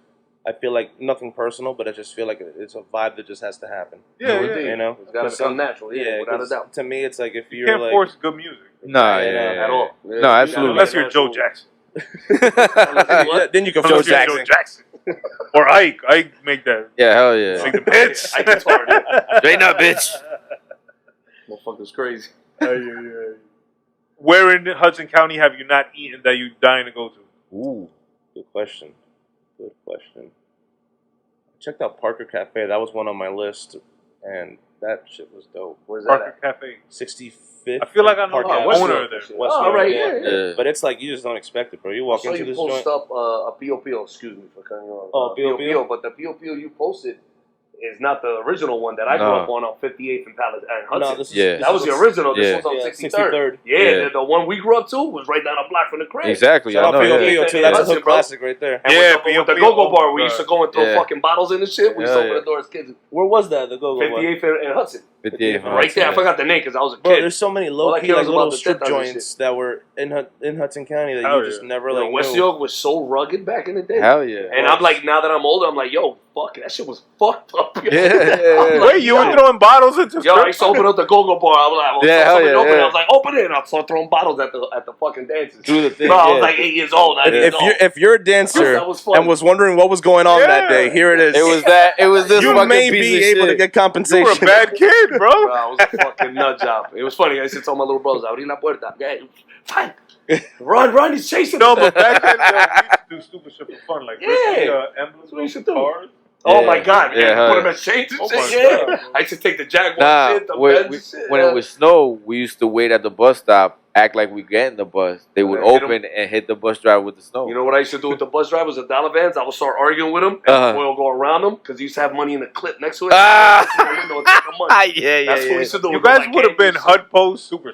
I feel like nothing personal, but I just feel like it's a vibe that just has to happen. Yeah, Indeed. yeah. You know, It's got to come natural. Yeah, without a 'cause doubt. to me, it's like if You you're can't like, force good music Nah, Yeah, yeah, At all. No, Yeah, absolutely. unless you're Joe natural. Jackson. Yeah, then you can Unless Joe you're Jackson. Joe Jackson. Or Ike. Ike make that. Yeah, hell yeah. Make the bitch. I can hard. Straight up, bitch. Motherfucker's crazy. Where in Hudson County have you not eaten that you're dying to go to? Ooh. Good question. Good question. I checked out Parker Cafe. That was one on my list, and that shit was dope. Where's that Parker at? Cafe. 65th. I feel like I know Park the Ave. owner there. West Oh, Road, right, yeah. yeah. But it's like you just don't expect it, bro. You walk So into you this post joint. up a POPO, excuse me for cutting you off. Oh, POPO? But the POPO you posted is not the original one that I grew No. up on 58th and Palace and Hudson. No, this is, Yeah. this That was is the original. This Yeah. was on Yeah, 63rd. 63rd. Yeah, Yeah. The one we grew up to was right down the block from the crib. Exactly. Shout I out know. POPO Yeah. too. That's a Hudson, hood bro. classic right there. And Yeah, with the POPO, go-go bar, oh we my used to go and throw Yeah. fucking bottles in the shit. We used to Yeah, open yeah. the door as kids. Where was that? The go-go bar? 58th and Hudson. 58. Right there. I forgot the name because I was a Bro, kid. there's so many All I low-key care like is little about the strip tip and joints that were in Hudson County that Hell you just yeah. never You know, like West knew. York was so rugged back in the day. Hell yeah. And I'm like, now that I'm older, I'm like, yo, fuck, that shit was fucked up. Yo. Yeah, yeah, I'm yeah. like, Wait, you were yo. throwing bottles into Yo, I used to open up the go-go bar. I was like, Yeah, hell somebody yeah, open it. yeah. I was like, open it. And I'll start throwing bottles at the fucking dances. Do the thing. Bro, I was yeah. like 8 years old, 9 years old. If you're a dancer That was fun. and was wondering what was going on that Yeah. day, here it is. It was that. It was this you fucking may piece be of able shit. to get You compensation. were a bad kid, bro. Bro, I was a fucking nut job. It was funny. I used to tell my little brothers, abrí la puerta. Okay, fine. Run, he's chasing No, us. but back then, we used to do stupid shit for fun. Like, Yeah. ripping the That's emblems what we of should the do. cars. Oh Yeah. my God, Yeah, man. hell Put yeah. them as chains and Oh shit. my Yeah. God. I used to take the Jaguar Nah, shit, the when, Burnz shit. when it would snow, we used to wait at the bus stop, act like we get in the bus. They would Yeah, hit 'em. open and hit the bus driver with the snow. You know what I used to do with the bus drivers, the dollar vans? I would start arguing with them, and Uh-huh. we'll go around them, because he used to have money in the clip next to it. Ah. That's the window and take the money. yeah, That's what we used to do. You with them, guys like, would have been candy and HudPost superstars.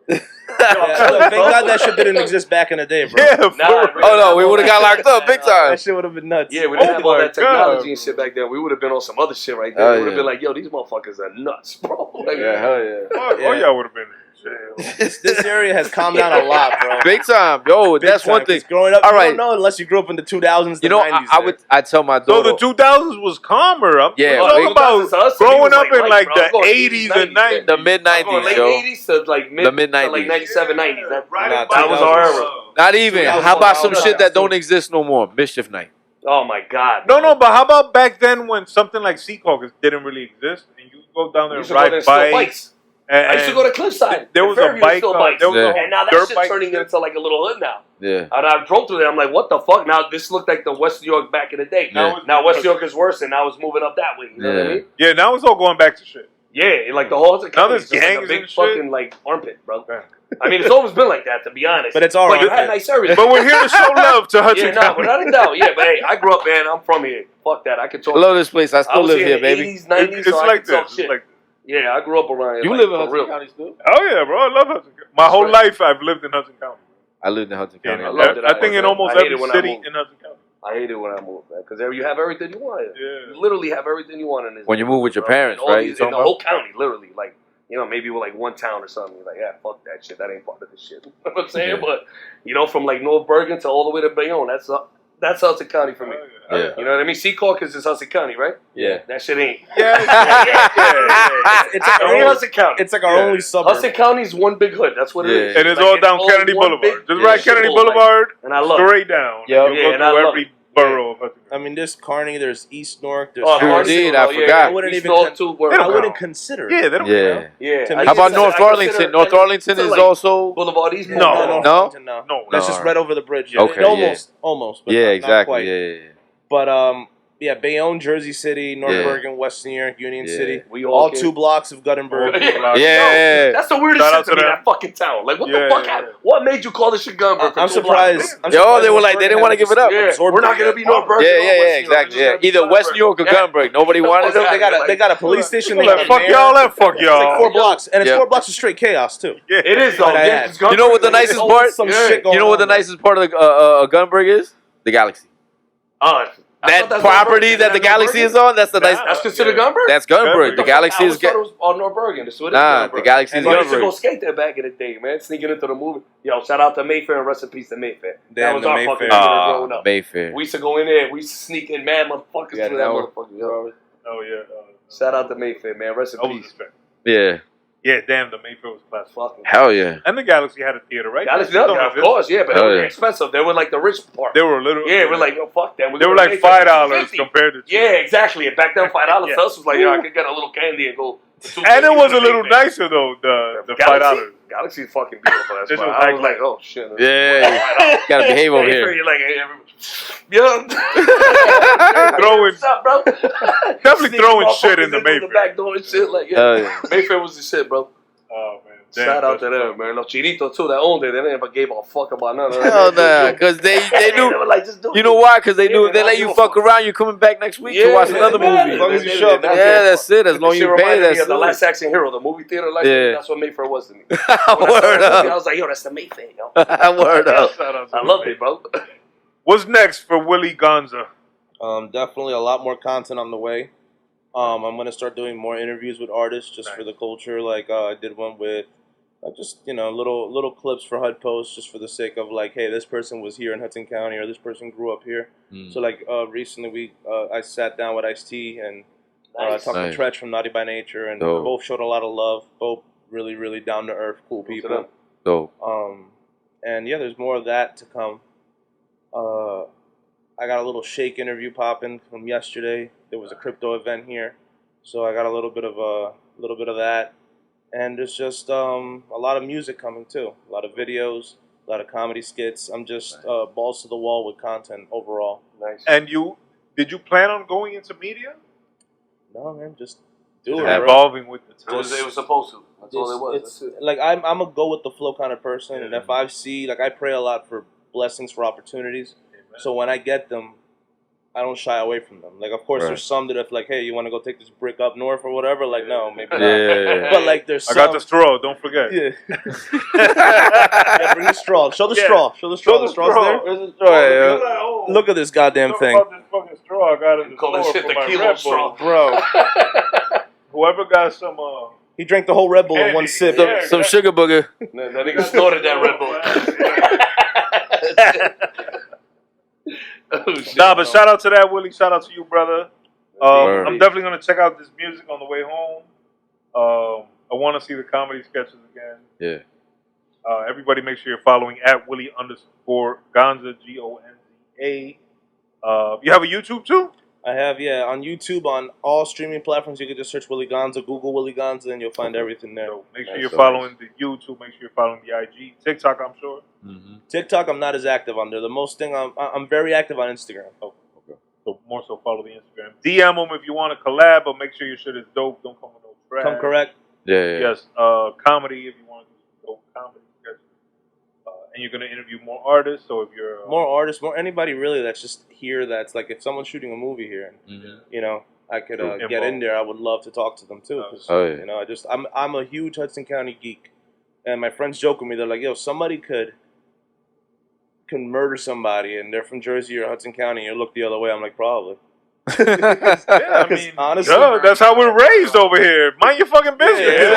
shit. Yeah, look, thank God that shit didn't exist back in the day, bro. Yeah, Nah, for bro. Oh no, we would have got locked up big time. That shit would have been nuts. Yeah, we didn't Oh have all my that technology God. and shit back then. We would have been on some other shit right there. Oh, we would have yeah. been like, yo, these motherfuckers are nuts, bro. Like, Yeah, hell yeah. Oh, Yeah. y'all would have been in jail. This area has calmed down a lot, bro. Big time, yo. Big That's time, one thing. 'cause growing up, All you right. don't know unless you grew up in the 2000s, the You know, 90s. I tell my So daughter. the 2000s was calmer. I'm Yeah, talking big- about us, and he growing was up in light, like bro. I was the going 80s and 90s. the mid I'm going 90s, late yo. 80s to like mid, The mid-90s. to like 97, 90s. That Nah, was our era. Not even. That was How about one- some shit that don't exist no more? Mischief Night. Oh my God. No, but how about back then when something like Seahawks didn't really exist and you go down there We and used to go there ride and steal bikes? bikes. I used to go to Cliffside. There was a bike. Still There was Yeah. a and now that dirt shit's bike turning shit. into like a little hood now. Yeah. And I drove through there. I'm like, what the fuck? Now this looked like the West New York back in the day. Yeah. Now West New York is worse, and now it's moving up that way. You know what I mean? Yeah, now it's all going back to shit. Yeah, like the whole Now there's just like a gangs big and shit. fucking like armpit, bro. I mean, it's always been like that, to be honest. But it's all But you right. had nice areas. But we're here to show love to Hudson Yeah, no, County. without a doubt. Yeah, but hey, I grew up, man. I'm from here. Fuck that. I can talk. I love this place. I I still was live here here, in the baby. 80s, 90s, It's so I like can talk this. shit. It's like this. Yeah, I grew up around here. You like, live in for Hudson real. County still? Oh yeah, bro. I love Hudson County. My whole life I've lived in Hudson County. I lived in Hudson County. I loved it. I think in almost I hated every when I city moved. in Hudson County. I hate it when I move, man, because you have everything you want. Yeah. You literally have everything you want in this. When you move with your bro. parents, And all right? these- You in the talking whole county, literally, like, you know, maybe with like one town or something. You're like, yeah, fuck that shit. That ain't part of this shit. You know what I'm saying? Yeah. But you know, from like North Bergen to all the way to Bayonne, that's Hudson County for me. Yeah. You know what I mean? Secaucus is Hudson County, right? Yeah. That shit ain't. Yeah. It's It ain't Hudson County. It's like our only suburb. Hudson County's one big hood. That's what it is. And it's Like, all down all Kennedy one Boulevard. big Just ride Kennedy shithole, like, Boulevard, and I love it. straight down. Yep. You'll Yeah, go and I through love every it. borough of Hudson I County. mean, there's Kearney, there's East Newark, there's Oh, Sure Kearney, did, well, I forgot. I wouldn't East even North con- too. Where They don't I I'm wouldn't from. consider it. Yeah, they don't Yeah. care. Yeah. To I me, How about consider- North I consider, Arlington? North like, Arlington to, is like, also. Boulevard East. No. No? no. No. That's No. just right over the bridge. Okay, Almost. But Yeah, not exactly. quite. Yeah. But yeah, Bayonne, Jersey City, North Yeah. Bergen, West New York, Union Yeah. City. We All came- 2 blocks of Guttenberg. Yeah. Yeah. Yo, that's the weirdest Shout shit out to to me, them. that fucking town. Like, what Yeah, the fuck yeah. happened? What made you call this shit Gunberg? I'm surprised. Yo, they were like, they didn't want to give it up. Yeah, Absorbed we're not it. going to be North Bergen. Yeah, or yeah, West New York. exactly. We're Yeah. just gonna be Either West Gunberg. New York or Yeah. Gunberg. Nobody wanted Fuck it. They got a police station. They Like, got a fuck mayor. y'all and fuck It's like y'all. 4 blocks, and it's Yeah. 4 blocks of straight chaos too. Yeah. It is, though. Might I Yeah, add. 'cause Gunberg You know what the is nicest always part? Some Yeah. shit going You know what the on there. nicest part of Gunberg is? The Galaxy. I That thought that's property North that the Bergen. Galaxy is on, that's the nice. That's considered Yeah. Gunberg? That's Gunberg. The Gunberg. Galaxy I is. always thought it was on North Bergen. That's what it is, Nah, Gunberg. the Galaxy is So I used to go Gunberg. skate there back in the day, man. Sneaking into the movie. Yo, shout out to Mayfair and rest in peace to Mayfair. That Damn, was the our Mayfair. fucking theater growing Ah, up. Mayfair. We used to go in there. We used to sneak in mad motherfuckers Yeah, through that that one. motherfucker. Yo. Oh yeah. Shout out to Mayfair, man. Rest in I was peace. respect. Yeah. Yeah, damn, the Mayfair was classic. Fucking Hell yeah. And the Galaxy had a theater, right? Galaxy, Don't of exist. course, yeah, but they Oh, were yeah. expensive. They were like the rich part. They were a little. Yeah, we're like, yo, fuck that. They were like $5 compared to. Yeah, exactly. And back then, $5 Yeah. to us was like, yo, I could get a little candy and go. And it was a little nicer though. The $5. Galaxy is fucking beautiful. That's This why was I high was like, class. oh shit. Yeah. Gotta behave over Mayfair, here. You're like, hey, yo. Throwing- What's up, bro? Definitely Sneaking throwing motherfuckers shit in the into Mayfair. back door and shit. Like, Hell yeah. yeah. Mayfair was the shit, bro. Oh man. Damn, Shout out to that's- them, man. Los Chiritos too that owned it. They never gave a fuck about none of that. Hell nah. Because they They knew. were like, just do You it. know why? Because they Yeah, knew man, if they I let don't you give a fuck fuck. around, you coming back next week to watch another movie. As long as you They- show up, they- they- Yeah, that's it. As long as Shit you pay, reminded me that's of the it. Last Action Hero, the movie theater. Like, Yeah. That's what Mayfair was to me. Word I up. was like, yo, that's the Mayfair, yo. Word up. Shout out to I the loved Mayfair. it, bro. What's next for Willy Gonza? Definitely a lot more content on the way. I'm gonna start doing more interviews with artists just for the culture. Like I did one with just little clips for HudPost just for the sake of like, hey, this person was here in Hudson County or this person grew up here. So like recently I sat down with Ice-T and Nice. talked Nice. to Tretch from Naughty by Nature, and Dope. both showed a lot of love. Both really down to earth, cool people. Dope. And yeah, there's more of that to come. I got a little Shake interview popping from yesterday. There was a crypto event here, so I got a little bit of that. And there's just a lot of music coming too. A lot of videos, a lot of comedy skits. I'm just balls to the wall with content overall. Nice. And did you plan on going into media? No, man, just do it. Yeah, bro. Evolving with the It times. was supposed to. That's all it was. It's That's it. like I'm a go with the flow kind of person, and if I see I pray a lot for blessings, for opportunities. So when I get them, I don't shy away from them. Like, of course, Right. there's some that if like, hey, you want to go take this brick up north or whatever, like, no, maybe not. Yeah. But like, there's I some. got the straw. Don't forget. Yeah. Yeah, bring the straw. Show the Yeah. straw. Show the straw. Show the The straw's straw. there. Where's the straw at, yo? Oh, Look at this goddamn talk thing, about this fucking straw I got in the Call that store shit for the my kilo Red straw. Bull. bro. Whoever got some He drank the whole Red Bull in Candy. one sip. Yeah. Some sugar booger. That nigga snorted that Red Bull. Oh, shit, Nah, but bro. shout out to that, Willie. Shout out to you, brother. Word. I'm definitely gonna check out this music on the way home. I want to see the comedy sketches again. Yeah. Everybody, make sure you're following at Willy_Gonza, Gonza. You have a YouTube too? I have, yeah, on YouTube, on all streaming platforms. You can just search Willy Gonza, Google Willy Gonza, and you'll find everything there. So make sure you're following the YouTube. Make sure you're following the IG, TikTok. I'm sure. Mm-hmm. TikTok, I'm not as active on there. The most thing I'm very active on Instagram. Okay. So more so follow the Instagram. DM them if you want to collab, but make sure your shit is dope. Don't come with no trash. Come correct. Yeah. Yes. Comedy if you want to do some dope comedy sketches. And you're gonna interview more artists. So if you're More artists, more anybody really that's just here. That's like if someone's shooting a movie here, and you know, I could get in there. I would love to talk to them too. 'Cause, you know, I'm a huge Hudson County geek, and my friends joke with me. They're like, "Yo, somebody could murder somebody, and they're from Jersey or Hudson County, and you look the other way." I'm like, probably. I mean, honestly, that's how we're raised over here. Mind your fucking business.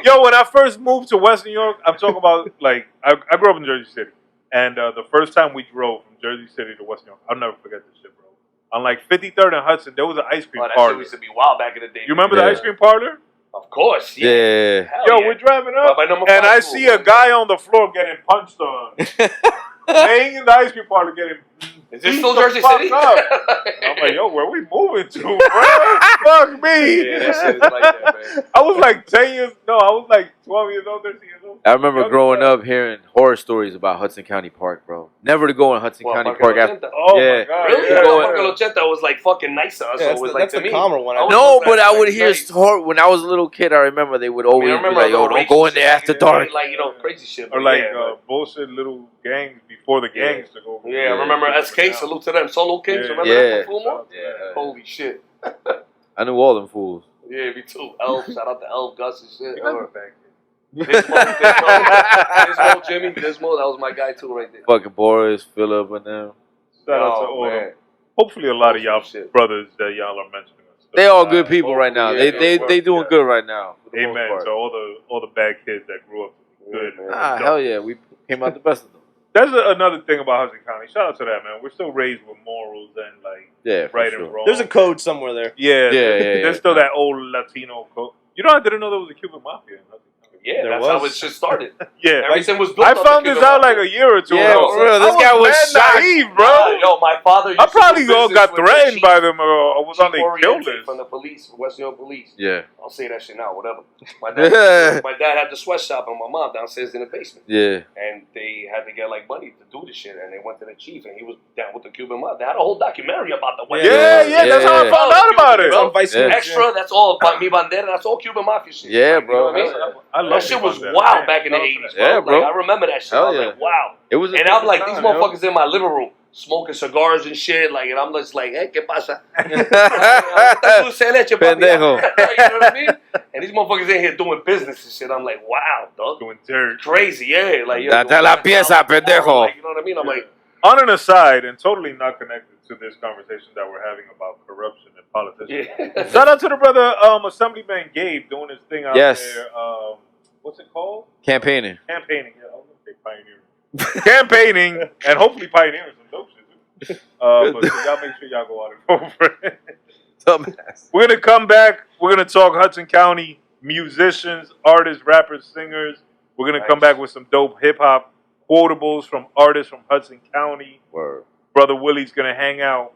Yo, when I first moved to West New York, I'm talking about like I grew up in Jersey City, and the first time we drove from Jersey City to West New York, I'll never forget this shit, bro. On like 53rd and Hudson, there was an ice cream that parlor. shit used to be wild back in the day. You remember the ice cream parlor? Of course. Yeah. Yo, we're driving up, and I see a guy on the floor getting punched on, laying in the ice cream parlor getting. Is this still Jersey City? I'm like, yo, where we moving to, bro? Fuck me. Yeah, that shit is like that, man. I was like 10 years. No, I was like 12 years old, 13 years old. I remember growing up hearing horror stories about Hudson County Park, bro. Never to go in Hudson County Park after. Oh my God! Really? Yeah. I thought Parque Ochenta was like fucking nicer. So it was like that's to the me. calmer one. No, but I would hear horror when I was a little kid. I remember they would always be like, "Yo, don't go in there after dark." Like, you know, crazy shit. Or like bullshit little gangs before the gangs took over. Yeah, I remember SK. Salute to them. Solo Kings. Remember that from Full Moon? Yeah. Holy shit. I knew all them fools. Yeah, me too. Elf. Shout out to Elf, Gus and shit. Dismo, Jimmy, Dismo, that was my guy too right there. Fucking Boris, Philip, and them. Shout out to all them. Hopefully a lot of y'all brothers that y'all are mentioning. They all good people right now. They doing good right now. Amen. So all the bad kids that grew up good. Hell yeah, we came out the best of them. That's another thing about Hudson County. Shout out to that, man. We're still raised with morals and like right and wrong. There's a code somewhere there. Yeah. There's still that old Latino code. You know, I didn't know there was a Cuban mafia in Hudson County. Yeah, that's how it just started. Yeah. Everything was built I found this out like a year or two ago. ago. For real, this guy was naive, bro. Yo, my father used I probably to do got business with threatened the by them or was on their kill Oriente list. from the police, West New York police. Yeah. I'll say that shit now, whatever. My dad had the sweatshop and my mom downstairs in the basement. Yeah. And they had to get like money to do this shit, and they went to the chief, and he was down with the Cuban mob. They had a whole documentary about the West. Yeah, that's how I found out about it. Extra, that's all. Mi Bandera, that's all Cuban mafia shit. Yeah, bro. You know what I mean? I love that shit was wild back in the 80s, bro. Yeah, bro. Like, I remember that shit. I was like, wow. It was and I'm like, these motherfuckers in my living room smoking cigars and shit, like, and I'm just like, hey, ¿qué pasa? Pendejo. You know what I mean? And these motherfuckers in here doing business and shit. I'm like, wow, dog. Doing dirt. Crazy, yeah. Like, Date la pieza, pendejo. Like, you know what I mean? I'm like, on an aside, and totally not connected to this conversation that we're having about corruption and politicians. yeah. Shout out to the brother, Assemblyman Gabe, doing his thing out there. What's it called? Campaigning. Campaigning. Yeah, I was gonna say pioneering. Campaigning and hopefully pioneering some dope shit. But so y'all make sure y'all go out and vote for it. We're gonna come back. We're gonna talk Hudson County musicians, artists, rappers, singers. We're gonna come back with some dope hip hop quotables from artists from Hudson County. Word. Brother Willy's gonna hang out,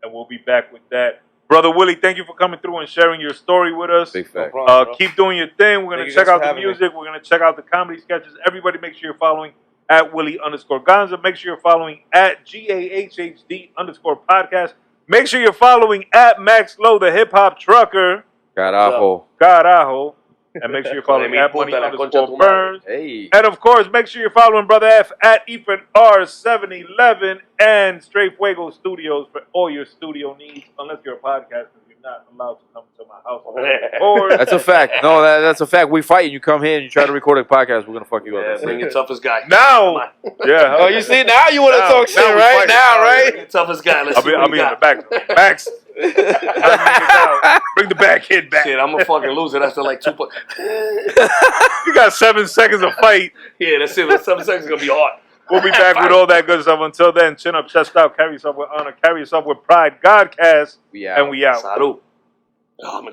and we'll be back with that. Brother Willy, thank you for coming through and sharing your story with us. Big fact. No problem, Keep doing your thing. We're gonna check out the music. We're gonna check out the comedy sketches. Everybody, make sure you're following at Willy_Gonza. Make sure you're following at GAHHD_podcast. Make sure you're following at Maxlo, the hip hop trucker. Carajo. Carajo. And make sure you're following at Money_Burnz. Hey. And of course, make sure you're following Brother F at Ethan R711 and Straight Fuego Studios for all your studio needs. Unless you're a podcaster, you're not allowed to come to my house. That's a fact. No, that's a fact. We fight and you come here and you try to record a podcast, we're gonna fuck you up. Bring your toughest guy. Now, yeah. Oh, you see, now you want to talk shit right now, right? Bring your toughest guy. Let's I'll see be what in the back. Max. Bring the back kid back. Shit, I'm a fucking loser after like 2 points. You got 7 seconds of fight. Yeah, that's it. 7 seconds is going to be hard. We'll be back with all that good stuff. Until then, chin up, chest out, carry yourself with honor, carry yourself with pride. Gahhdcast, and we out. Salud.